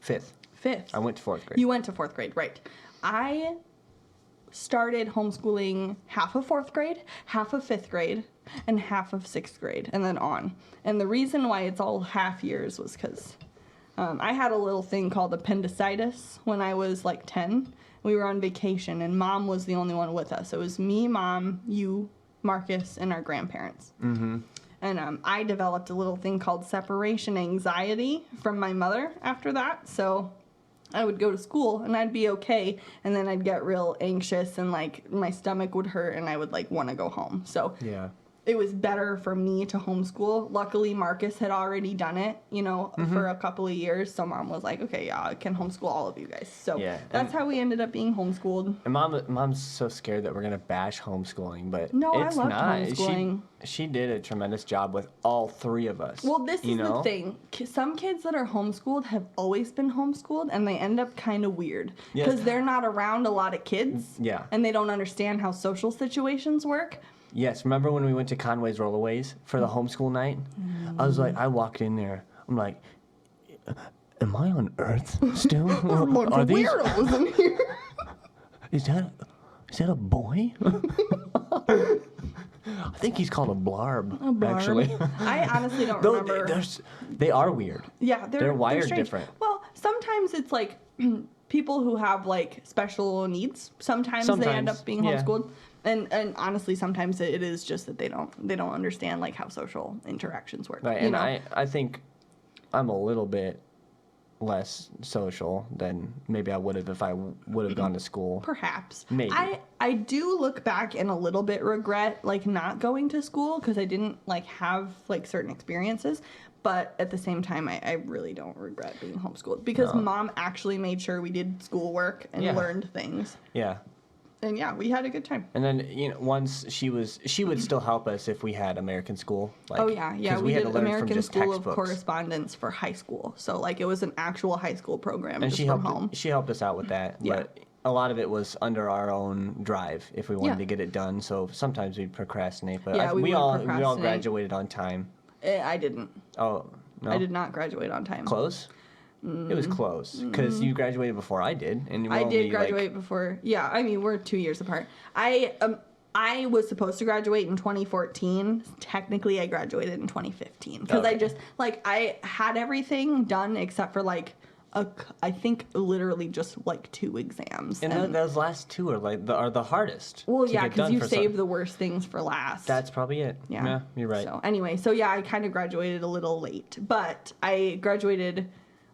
5th. 5th. I went to 4th grade. You went to 4th grade, right? I started homeschooling half of 4th grade, half of 5th grade, and half of 6th grade, and then on. And the reason why it's all half years was because I had a little thing called appendicitis when I was like 10, we were on vacation, and Mom was the only one with us. It was me, Mom, you, Marcus, and our grandparents. Mm-hmm. And I developed a little thing called separation anxiety from my mother after that. So I would go to school and I'd be okay, and then I'd get real anxious and like my stomach would hurt and I would like want to go home. So Yeah. it was better for me to homeschool. Luckily, Marcus had already done it, for a couple of years. So Mom was like, okay, yeah, I can homeschool all of you guys. So Yeah, that's how we ended up being homeschooled. And Mom's so scared that we're gonna bash homeschooling, but No, I it's loved not. homeschooling. She did a tremendous job with all three of us. Well, this you is know? the thing. Some kids that are homeschooled have always been homeschooled, and they end up kind of weird Yes. because they're not around a lot of kids. Yeah. And they don't understand how social situations work. Yes, remember when we went to Conway's Rollaways for the homeschool night? I was like, I walked in there. I'm like, am I on Earth still? Are these? Weirdos in here. Is that a boy? I think he's called a blarb. Blarb. Actually. I honestly don't Though remember. they are weird. Yeah, they're wired strange. different. Well, sometimes it's like people who have like special needs. Sometimes they end Sometimes, up being yeah. homeschooled, and honestly, sometimes it is just that they don't understand like how social interactions work. Right, you and know? I think I'm a little bit less social than maybe I would have if I would have gone to school. Perhaps. Maybe. I do look back and a little bit regret like not going to school because I didn't like have like certain experiences. But at the same time, I really don't regret being homeschooled because Mom actually made sure we did schoolwork and Yeah. learned things. Yeah. And yeah, we had a good time. And then once she would still help us if we had American school. Like, Oh yeah, 'cause we had did to learn from American just School of textbooks. Correspondence for high school. So like it was an actual high school program And just she from helped. home. She helped us out with that. Yeah. But a lot of it was under our own drive if we wanted Yeah. to get it done. So sometimes we'd procrastinate. But Yeah, we would we all procrastinate. graduated on time. I didn't. Oh no. I did not graduate on time. Close. It was close because you graduated before I did, and we're I only, did graduate before. Yeah, I mean we're 2 years apart. I was supposed to graduate in 2014. Technically, I graduated in 2015 because I Okay. just like I had everything done except for like I think literally just like 2 exams. And those last two are the hardest. well, to yeah, get because done you for save the worst things for last. That's probably it. Yeah. You're right. So anyway, I kind of graduated a little late, but I graduated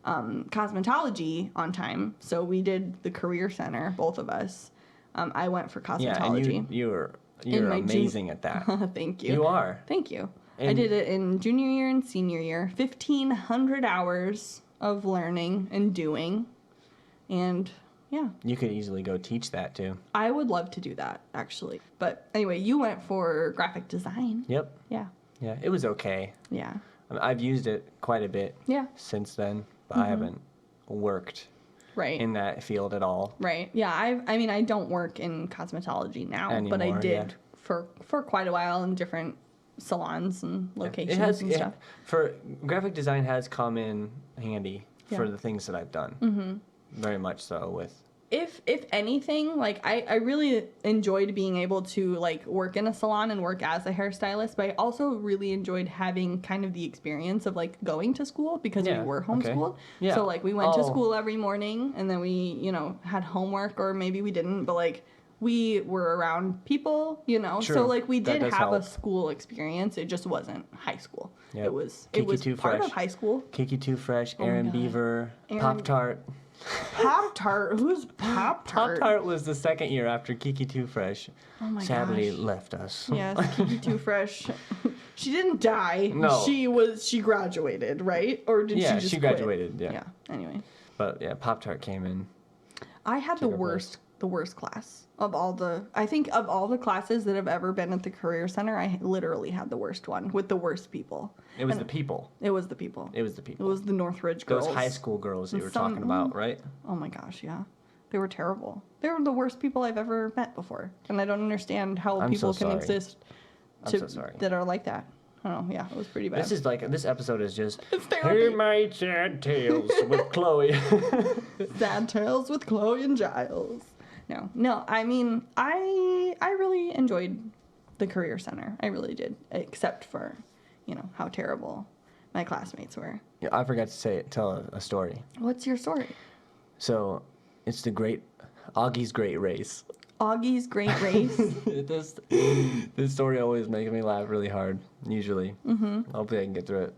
cosmetology on time. So we did the career center, both of us. I went for cosmetology. Yeah, and you're my amazing at that. Thank you. You are. Thank you. I And- did it in junior year and senior year. 1,500 hours of learning and doing, and yeah, You could easily go teach that too. I would love to do that actually. But anyway, you went for graphic design. Yep. Yeah. Yeah, it was okay. Yeah. I mean, I've used it quite a bit Yeah. since then, but I haven't worked Right. in that field at all. Right. Yeah. I mean, I don't work in cosmetology now, but I Anymore, did yeah. for quite a while in different salons and locations and it- stuff. for graphic design has come in handy for Yeah. the things that I've done. Mm-hmm. Very much so with. If anything, like I really enjoyed being able to like work in a salon and work as a hairstylist, but I also really enjoyed having kind of the experience of like going to school because Yeah, we were okay. homeschooled. Yeah. So like we went to Oh. school every morning and then we, had homework or maybe we didn't, but like we were around people, So True. like we That did does have a help. school experience. It just wasn't high school. Yep. It was Kiki Too part Fresh. of high school. Kiki Too Fresh, my Aaron God. Beaver, Aaron- Pop Tart. Pop Tart. Who's Pop Pop Tart? Tart was the second year after Kiki Too Fresh Oh my sadly gosh. left us. Yes, Kiki Too Fresh. She didn't die. No. She graduated, right? Or did Yeah, she just she quit? graduated, yeah. Yeah. Anyway, But yeah, Pop Tart came in. I had Take her place. the worst class of all the. I think of all the classes that have ever been at the Career Center, I literally had the worst one with the worst people. It was the people. It was the people. It was the It people. was the Northridge girls. Those high school girls that you were Some- talking about, right? Oh my gosh, yeah. They were terrible. They were the worst people I've ever met before, and I don't understand how I'm people so can sorry. exist I'm so sorry. that are like that. I don't know. Yeah, it was pretty bad. This episode is just It's therapy. Hear my sad tales with Chloe. Sad Tales with Chloe and Giles. No. I mean, I really enjoyed the Career Center. I really did, except for, how terrible my classmates were. Yeah, I forgot to tell a story. What's your story? So, it's the great Augie's Great Race. Augie's Great Race. This story always makes me laugh really hard, usually. Hopefully I can get through it.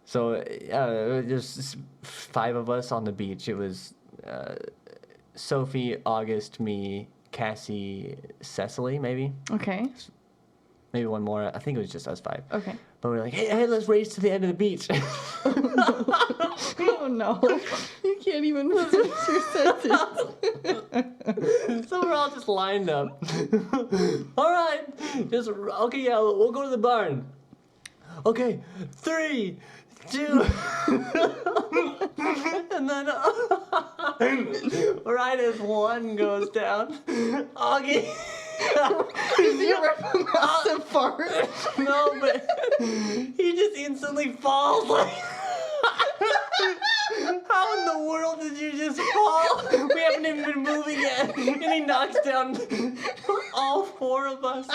So, there's 5 of us on the beach. It was Sophie, August, me, Cassie, Cecily, maybe. Okay. Maybe one more. I think it was just us 5. Okay. But we're like, hey, let's race to the end of the beach. Oh no. You can't even finish your sentence. So we're all just lined up. All right. Okay, yeah, we'll go to the barn. Okay, 3, 2. And then right as one goes down, Augie. Did you rip a massive fart? No, but he just instantly falls. Like, how in the world did you just fall? We haven't even been moving yet, and he knocks down all 4 of us.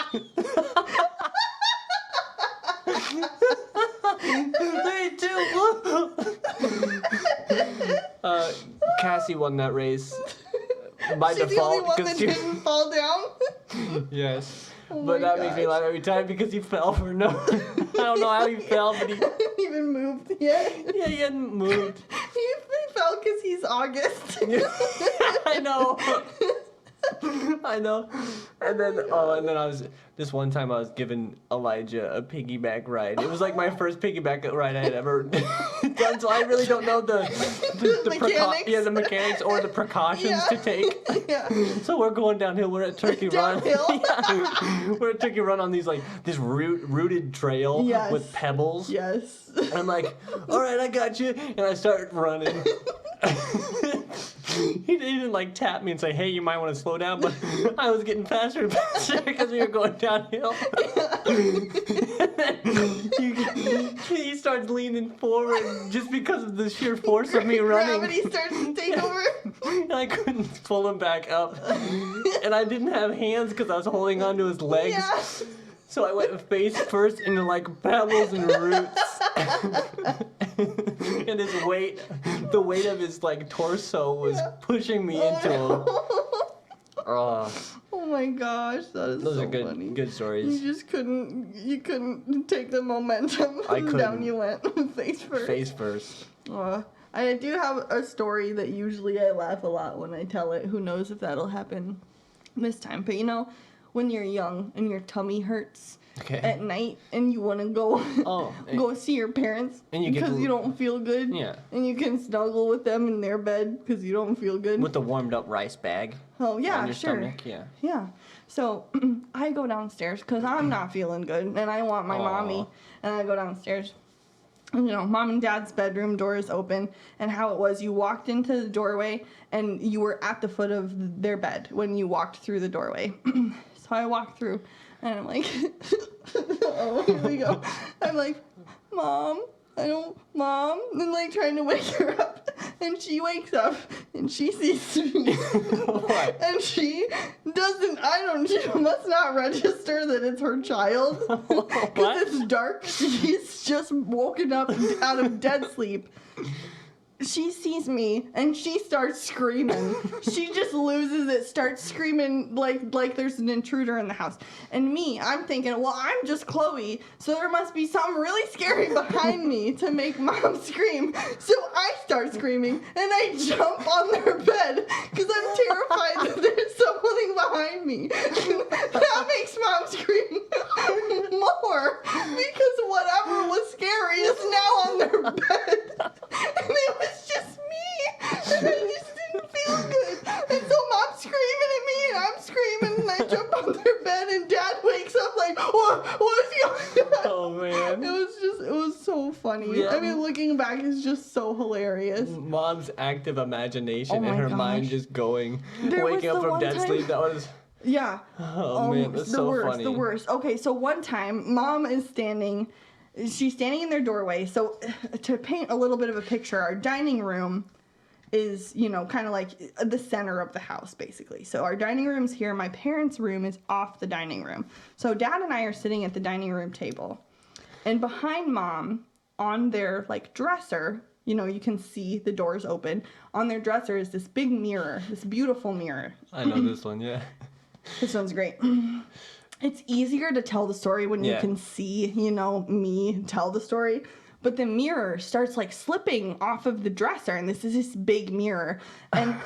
3, 2. Cassie won that race. By She's the only default, one that because she didn't fall down. yes, Oh but my that makes me gosh. laugh every time because he fell for no. I don't know how he fell, but he Hadn't even moved yet. yeah he hadn't moved. He fell because he's August. I know. I know. And then this one time I was giving Elijah a piggyback ride. It was like my first piggyback ride I had ever done, so I really don't know the Mechanics. the mechanics or the precautions Yeah. to take. Yeah. So we're going downhill. We're at Turkey Run. Downhill? Yeah. We're at Turkey Run on this rooted trail Yes. with pebbles. Yes. And I'm like, all right, I got you. And I start running. He didn't like tap me and say, hey, you might want to slow down. But I was getting faster and faster because we were going downhill. He starts leaning forward just because of the sheer force of me running. Gravity starts to take over. And I couldn't pull him back up. And I didn't have hands because I was holding onto his legs. Yeah. So I went face first into like pebbles and roots. And his weight, the weight of his like torso was pushing me into him. Oh, Oh my gosh, that is those so are good, funny. good stories. You just couldn't take the momentum. I Down couldn't. you went, face first. Face first. I do have a story that usually I laugh a lot when I tell it. Who knows if that'll happen this time? But you know, when you're young and your tummy hurts Okay. at night and you want to go Oh, go see your parents And you get because to- you don't feel good. Yeah. And you can snuggle with them in their bed because you don't feel good. With the warmed up rice bag Oh yeah, on your sure. stomach. Yeah. Yeah. So I go downstairs because I'm not feeling good and I want my mommy. And I go downstairs. And, you know, mom and dad's bedroom door is open. And how it was, you walked into the doorway and you were at the foot of their bed when you walked through the doorway. So I walk through and I'm like, oh, here we go. I'm like, Mom, Mom, and like trying to wake her up. And she wakes up and she sees me. What? And she must not register that it's her child. What? Because it's dark. She's just woken up out of dead sleep. She sees me and she starts screaming. She just loses it, starts screaming like there's an intruder in the house. And me, I'm thinking, well, I'm just Chloe, so there must be something really scary behind me to make mom scream. So I start screaming and I jump on their bed because I'm terrified that there's something behind me. That makes mom scream more because whatever was scary is now on their bed. And it was just me. And I just didn't feel good. And so mom's screaming at me and I'm screaming and I jump on their bed and dad wakes up like, what's going on? Oh man. It was so funny. Yeah. I mean, looking back is just so hilarious. Mom's active imagination Oh my and her mind gosh. just going, There was waking up the from one dead time- sleep. That was Yeah. oh man, that's the so worst, funny. The worst. Okay, so one time, mom is she's standing in their doorway. So to paint a little bit of a picture, our dining room is, you know, kind of like the center of the house, basically. So our dining room's here. My parents' room is off the dining room. So dad and I are sitting at the dining room table. And behind mom, on their, like, dresser, you know, you can see the doors open. On their dresser is this big mirror, this beautiful mirror. I know this one, yeah. This one's great. It's easier to tell the story when you Yeah. can see, you know, me tell the story. But the mirror starts like slipping off of the dresser, and this is this big mirror. And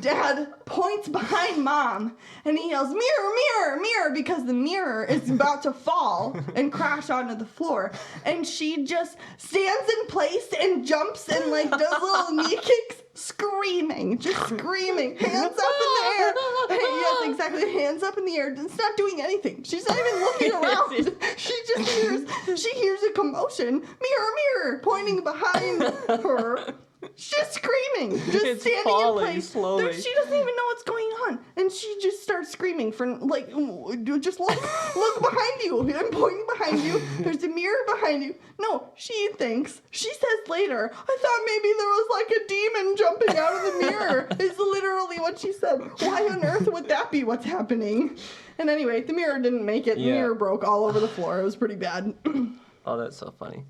Dad points behind Mom, and he yells, "Mirror, mirror, mirror," because the mirror is about to fall and crash onto the floor. And she just stands in place and jumps and like does little knee kicks, screaming, just screaming, hands up in the air. Yes, exactly, hands up in the air. It's not doing anything. She's not even looking around. She just hears a commotion. Mirror, mirror, pointing behind her. She's screaming, just It's standing falling in place. slowly. She doesn't even know what's going on, and she just starts screaming for like, just look behind you. I'm pointing behind you. There's a mirror behind you. No, she thinks. She says later, "I thought maybe there was like a demon jumping out of the mirror." Is literally what she said. Why on earth would that be what's happening? And anyway, the mirror didn't make it. The Yeah. mirror broke all over the floor. It was pretty bad. Oh, that's so funny.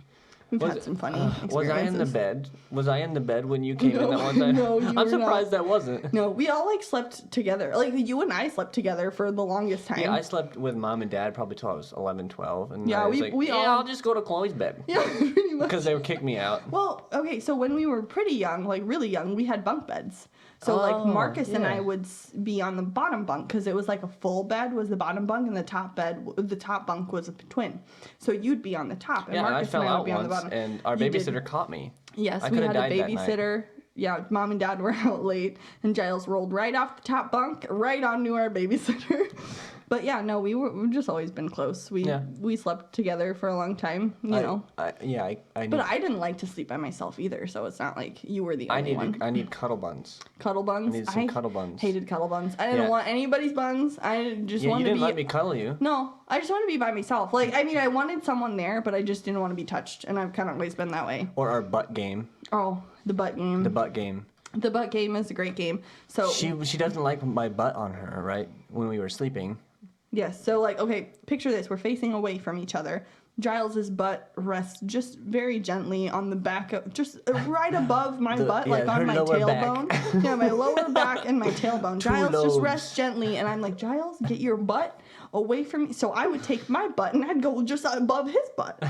We've Was had it- some funny Was I in the experiences. bed? Was I in the bed when you came in No, that one time? no, you I'm were surprised not. that wasn't. No, we all like slept together. Like you and I slept together for the longest time. Yeah, I slept with Mom and Dad probably till I was 11, 12. And Yeah, I was we- like, we yeah, all- I'll just go to Chloe's bed. Yeah, pretty much. Because they would kick me out. Well, okay, so when we were pretty young, like really young, we had bunk beds. So like Oh, Marcus and yeah. I would be on the bottom bunk because it was like a full bed was the bottom bunk, and the top bunk was a twin. So you'd be on the top, and Yeah, Marcus I fell and I would out be on the once, bottom. and our You did. babysitter caught me. Yes, I we coulda had a died that night. babysitter. Yeah, Mom and Dad were out late, and Giles rolled right off the top bunk, right onto our babysitter. But yeah, no, we've just always been close. We slept together for a long time, you know. I need, But I didn't like to sleep by myself either, so it's not like you were the only one. I need cuddle buns. Cuddle buns. I need some cuddle buns. Hated cuddle buns. I didn't Yeah. want anybody's buns. I just Yeah, you wanted to didn't be. let me cuddle you. No, I just wanted to be by myself. Like, I mean, I wanted someone there, but I just didn't want to be touched, and I've kind of always been that way. Or our butt game. Oh, the butt game. The butt game. The butt game is a great game. So She doesn't like my butt on her, right? When we were sleeping. yes, so like, okay, picture this: we're facing away from each other. Giles's butt rests just very gently on the back of, just right above my butt, like her on my lower back. tailbone. Yeah, my lower back and my tailbone. Two Giles just lobes. rests gently, and I'm like, Giles, get your butt away from me. So I would take my butt and I'd go just above his butt.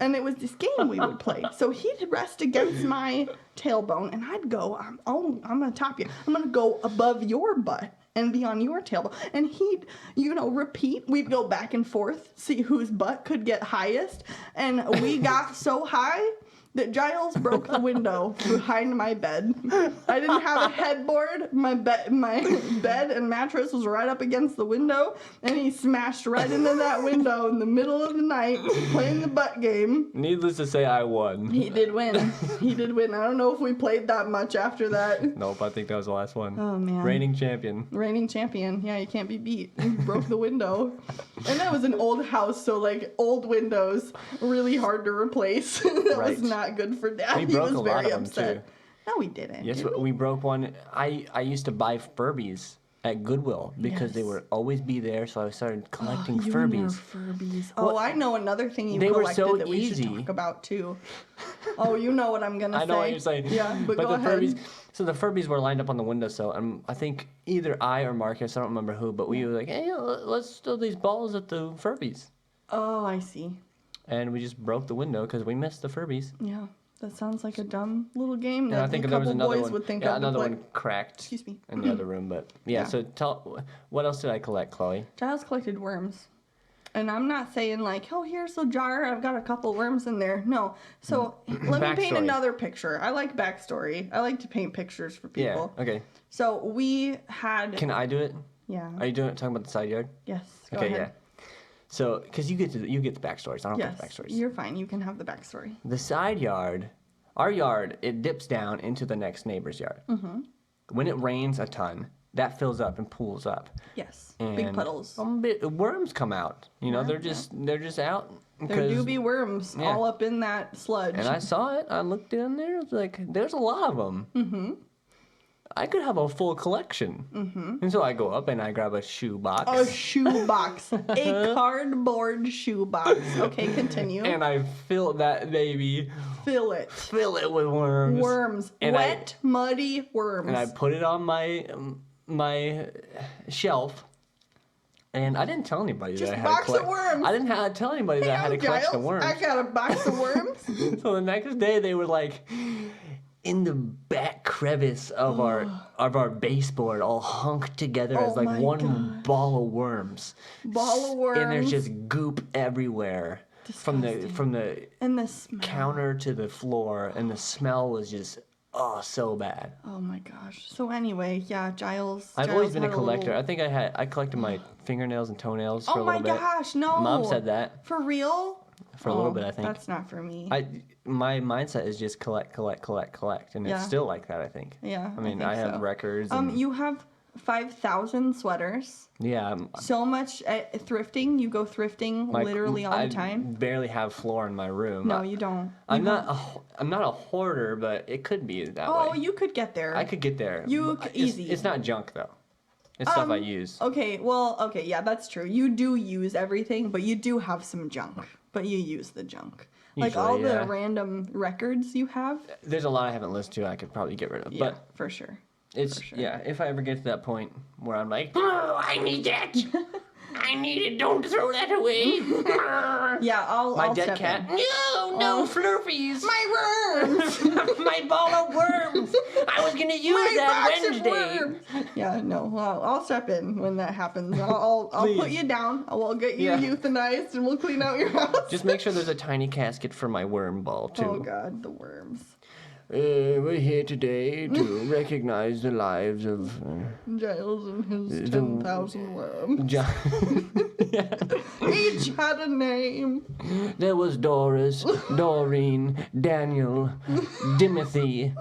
And it was this game we would play. So he'd rest against my tailbone, and I'd go, I'm gonna top you. I'm gonna go above your butt and be on your tailbone. And he'd, repeat. We'd go back and forth, see whose butt could get highest. And we got so high that Giles broke the window behind my bed. I didn't have a headboard. My bed and mattress was right up against the window, and he smashed right into that window in the middle of the night playing the butt game. Needless to say, I won. He did win. He did win. I don't know if we played that much after that. Nope, I think that was the last one. Oh, man. Reigning champion. Reigning champion. Yeah, you can't be beat. He broke the window. And that was an old house, so like old windows, really hard to replace. That Right. was not good for Dad. We He broke was a lot very of them, upset. too. No, we didn't. Yes, did we? we broke one. I used to buy Furbies at Goodwill because they Yes. would always be there, so I started collecting You and your Furbies. Furbies. Oh, Well, I know another thing you they were collected so that we easy. should talk about too. Oh, you know what I'm gonna say. I know what you're saying. Yeah, but go the ahead. Furbies. So the Furbies were lined up on the windowsill, and I think either I or Marcus, I don't remember who, but we were like, "Hey, let's throw these balls at the Furbies," Oh, I see. and we just broke the window because we missed the Furbies. Yeah, that sounds like a dumb little game And that I think a there was couple another boys one. would think Yeah, of to another play. one cracked. Excuse me. In the other room, but yeah. Yeah. So what else did I collect, Chloe? Giles collected worms. And I'm not saying like, oh, here's a jar. I've got a couple worms in there. No. So let me paint Backstory. another picture. I like backstory. I like to paint pictures for people. Yeah. Okay. So we had. Can I do it? Yeah. Are you talking about the side yard? Yes. Go Okay. ahead. Yeah. So, because you get the backstories, I don't Yes. get the backstories. You're fine. You can have the backstory. The side yard, our yard, it dips down into the next neighbor's yard. Mm-hmm. When it rains a ton, that fills up and pools up. Yes. And Big puddles. Worms come out. They're just out. There do be worms yeah. all up in that sludge. And I saw it. I looked in there. It was like, there's a lot of them. Mm-hmm. I could have a full collection. Mm-hmm. And so I go up and I grab a shoe box. A shoebox. A cardboard shoebox. Okay, continue. And I fill that baby. Fill it. Fill it with worms. Worms. And Wet, muddy worms. And I put it on my shelf. And I didn't tell anybody Just that I a had box of worms. I didn't tell anybody that I had a collection of worms. I got a box of worms. So the next day they were like in the back crevice of our baseboard, all hunked together as like one ball of worms. Ball of worms. And there's just goop everywhere. Disgusting. From the And the smell. counter to the floor, and the smell was just so bad. Oh my gosh. So anyway, yeah, Giles. I've always been a collector. Little... I think I collected my fingernails and toenails for a Oh my little bit. gosh, no. Mom said that For real? for a little bit, I think. That's not for me. My mindset is just collect, and Yeah. it's still like that, I think. Yeah. I mean, think I have so. records. And, You have 5,000 sweaters. yeah. So much thrifting. You go thrifting literally all the time. I barely have floor in my room. No, you don't. I'm not a hoarder, but it could be that Oh, way. you could get there. I could get there. Easy. It's not junk though. It's stuff I use. Okay, yeah, that's true. You do use everything, but you do have some junk. But you use the junk. Like Usually, all yeah. the random records you have. There's a lot I haven't listened to. I could probably get rid of. Yeah, But for sure. it's yeah. If I ever get to that point where I'm like, Oh, I need that. I need it. Don't throw that away. Yeah, my I'll dead step cat. in. No flurpies. My worms! My ball of worms. I was gonna use My that box of Wednesday. worms! Yeah, no, well, I'll step in when that happens. I'll put Please. you down. We'll get you Yeah. euthanized and we'll clean out your house. Just make sure there's a tiny casket for my worm ball too. Oh god, the worms. We're here today to recognize the lives of Giles and his The- 10,000 worms. John. Each had a name. There was Doris, Doreen, Daniel, Dimothy,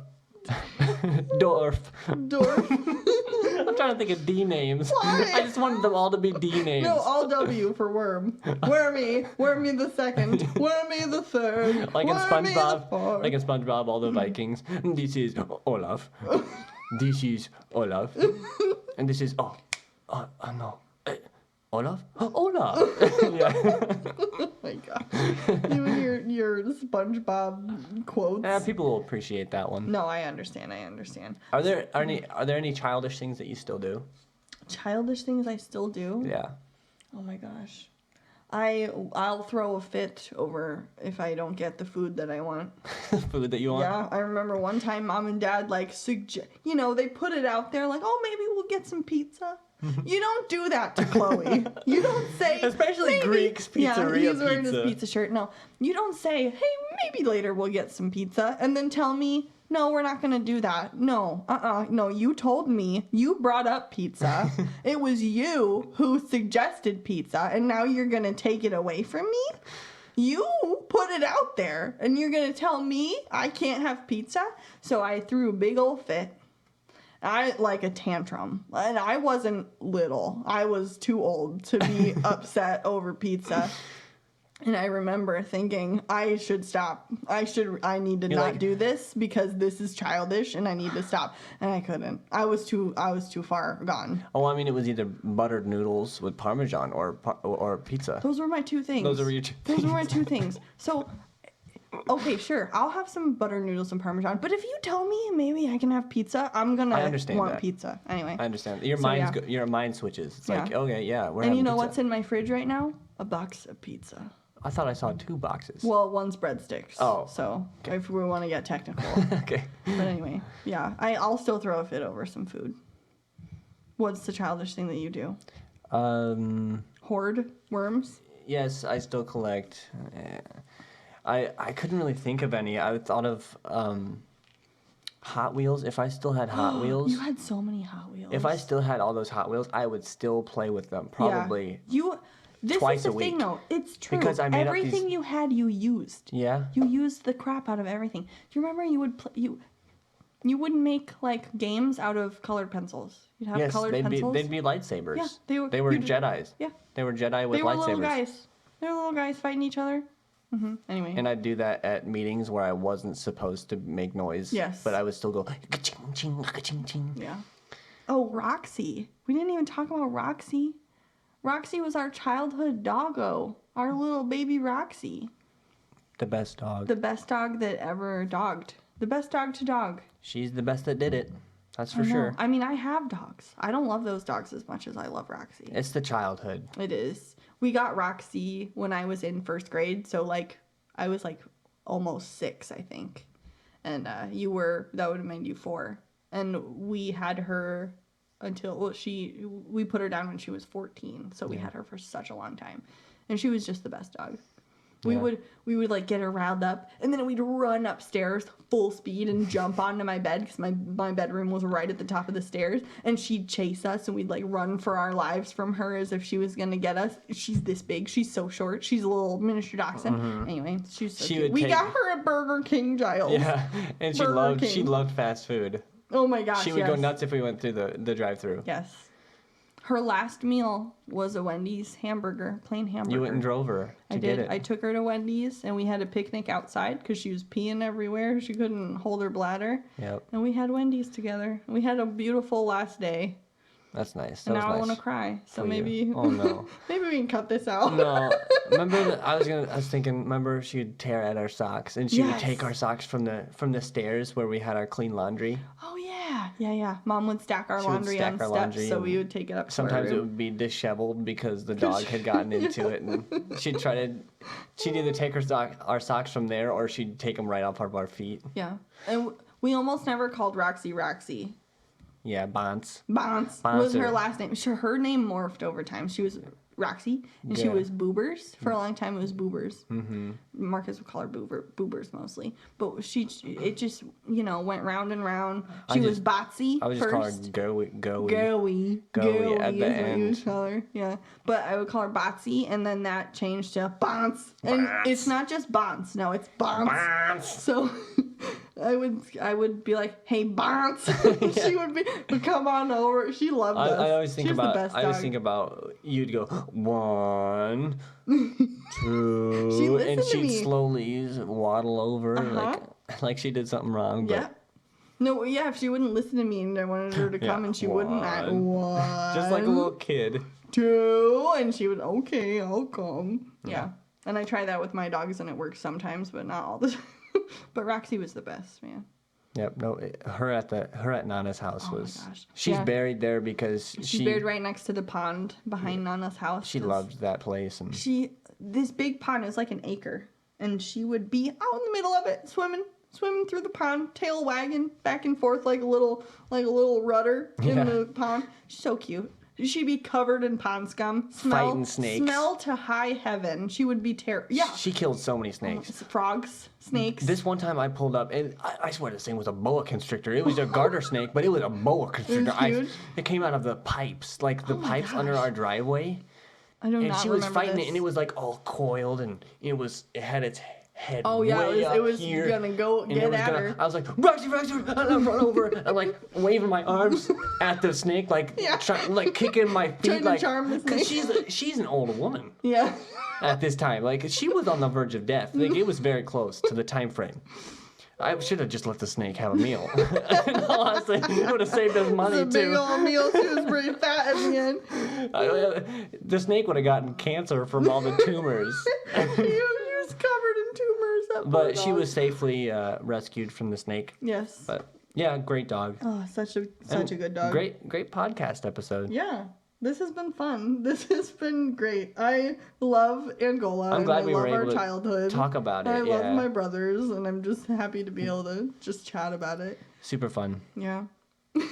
Dorf. Dorf. I'm trying to think of D names. Why? I just wanted them all to be D names. No, all W for worm. Wormy. Wormy the second. Wormy the third. Like in Wormy the SpongeBob, fourth. all the Vikings. This is Olaf. This is Olaf. And this is no. Olaf? Olaf. Yeah. Oh my god. You and your SpongeBob quotes. People will appreciate that one. No, I understand. Are there any childish things that you still do? Childish things I still do. Yeah. Oh my gosh. I'll throw a fit over if I don't get the food that I want. Food that you want? Yeah, I remember one time Mom and Dad they put it out there like, oh, maybe we'll get some pizza. You don't do that to Chloe. You don't say, Especially maybe. Greek's Yeah, Pizzeria he's wearing pizza. his pizza shirt. No, you don't say, hey, maybe later we'll get some pizza, and then tell me, no, we're not gonna do that. No, no, you told me, you brought up pizza. It was you who suggested pizza, and now you're gonna take it away from me? You put it out there, and you're gonna tell me I can't have pizza? So I threw a big old fit. Like a tantrum. And I wasn't little. I was too old to be upset over pizza. And I remember thinking, I should stop. I need to not do this because this is childish and I need to stop. And I couldn't. I was too far gone. Oh, I mean, it was either buttered noodles with Parmesan or pizza. Those were my two things. Those were your two Those were my things. two things. So, okay, sure. I'll have some butter noodles and Parmesan. But if you tell me maybe I can have pizza, I'm going I to understand want that. pizza. Anyway. I understand. Your So, yeah. your mind switches. It's like, Yeah. okay, yeah, we're And having you know pizza. what's in my fridge right now? A box of pizza. I thought I saw 2 boxes. Well, one's breadsticks. Oh, So, if we want to get technical. Okay. But anyway, yeah. I'll still throw a fit over some food. What's the childish thing that you do? Hoard worms? Yes, I still collect. I couldn't really think of any. I thought of Hot Wheels. If I still had Hot Wheels. You had so many Hot Wheels. If I still had all those Hot Wheels, I would still play with them. Probably. Yeah. This twice is the a thing, week. though. It's true. Because I made up everything these- you had, you used. Yeah. You used the crap out of everything. Do you remember you would you wouldn't make like games out of colored pencils? You'd have Yes, colored they'd pencils. be lightsabers. Yeah, they were you'd- Jedis. Yeah. They were Jedi with They were lightsabers. little guys. They were little guys fighting each other. Anyway. And I'd do that at meetings where I wasn't supposed to make noise. Yes. But I would still go, ka-ching, ching, ka-ching, ching. Yeah. Oh, Roxy. We didn't even talk about Roxy. Roxy was our childhood doggo. Our little baby Roxy. The best dog. The best dog that ever dogged. The best dog to dog. She's the best that did it. That's for I know. sure. I mean, I have dogs. I don't love those dogs as much as I love Roxy. It's the childhood. It is. We got Roxy when I was in first grade. So, like, I was, like, almost 6, I think. And that would have made you 4. And we had her until, we put her down when she was 14. So we had her for such a long time. And she was just the best dog. We would like get her riled up, and then we'd run upstairs full speed and jump onto my bed because my bedroom was right at the top of the stairs, and she'd chase us, and we'd like run for our lives from her as if she was gonna get us. She's this big, she's so short, she's a little miniature dachshund. Anyway, she's so cute. We got her at Burger King, Giles. Yeah, and she loved fast food. Oh my gosh, she would go nuts if we went through the drive-through. Yes. Her last meal was a Wendy's hamburger, plain hamburger. You went and drove her to get it. I took her to Wendy's, and we had a picnic outside because she was peeing everywhere. She couldn't hold her bladder. Yep. And we had Wendy's together. We had a beautiful last day. That's nice. And now I want to cry. So maybe. Oh no. Maybe we can cut this out. No. Remember I was thinking. Remember she'd tear at our socks, and she would take our socks from the stairs where we had our clean laundry. Oh yeah. Mom would stack our laundry on steps, so we would take it up. Sometimes it would be disheveled because the dog had gotten into it, and she'd either take our socks from there, or she'd take them right off of our feet. Yeah, and we almost never called Roxy. Yeah, Bonce. Bonce was her last name. Her name morphed over time. She was Roxy, and she was Boobers. For a long time, it was Boobers. Mm-hmm. Marcus would call her Boobers mostly. But it just, went round and round. She was Botsy I would just first. call her Goey. Goey at the end. You would call her. Yeah. But I would call her Botsy, and then that changed to Bonce. And it's not just Bonce. No, it's Bonce. So I would be like, "Hey, Bonce." She would come on over. She loved us. I always think the best dog. about you'd go 1, 2, listened and to she'd me. slowly waddle over like she did something wrong. But Yeah. No, yeah, if she wouldn't listen to me and I wanted her to come and she wouldn't, 1, just like a little kid. 2, and she would, okay, I'll come. Yeah. And I try that with my dogs and it works sometimes, but not all the time. But Roxy was the best, man. Yep. No, her at Nana's house was. My gosh. She's buried there because She's buried right next to the pond behind Nana's house. She loved that place, and this big pond is like an acre, and she would be out in the middle of it, swimming through the pond, tail wagging back and forth like a little rudder in the pond. She's so cute. She'd be covered in pond scum. Fighting snakes. Smell to high heaven. She would be terrible. Yeah. She killed so many snakes. Frogs, snakes. This one time I pulled up, and I swear this thing was a boa constrictor. It was a garter snake, but it was a boa constrictor. Huge. It came out of the pipes, like the pipes under our driveway. I do not remember And she was fighting this. it, and it was like all coiled, and it had its head Oh yeah, way it was here, gonna go and get it was at her. I was like, Roxy, and I run over, and like waving my arms at the snake, like kicking my feet, Trying to like charm the snake. because she's an old woman Yeah. at this time. Like she was on the verge of death. Like it was very close to the time frame. I should have just let the snake have a meal. Honestly, it would have saved us money It was a big too. old meal. She was pretty fat at the end. The snake would have gotten cancer from all the tumors. She was covered in tumors. That poor But she dog. was safely rescued from the snake. Yes. But yeah, great dog. Oh, such a good dog. Great podcast episode. Yeah. This has been fun. This has been great. I love Angola. I'm glad and we I were love able our to childhood. talk about it. I yeah. love my brothers, and I'm just happy to be able to just chat about it. Super fun. Yeah. All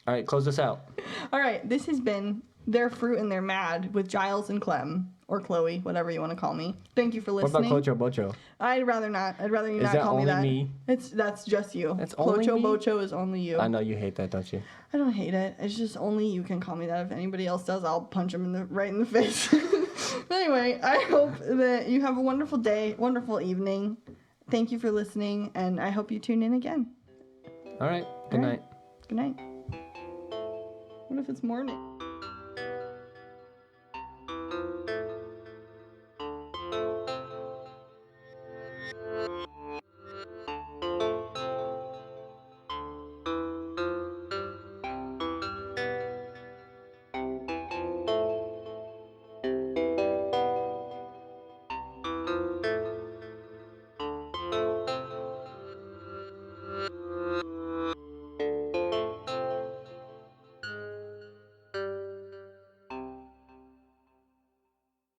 right, close this out. All right, this has been Their Fruit and They're Mad with Giles and Clem, or Chloe, whatever you want to call me. Thank you for What listening. about Clocho Bocho? I'd rather not. I'd rather you Is not that call me only that. me? That's just you. That's only Clocho me? Bocho is only you. I know you hate that, don't you? I don't hate it. It's just only you can call me that. If anybody else does, I'll punch them right in the face. But anyway, I hope that you have a wonderful day, wonderful evening. Thank you for listening, and I hope you tune in again. All right. Good night. Good night. What if it's morning?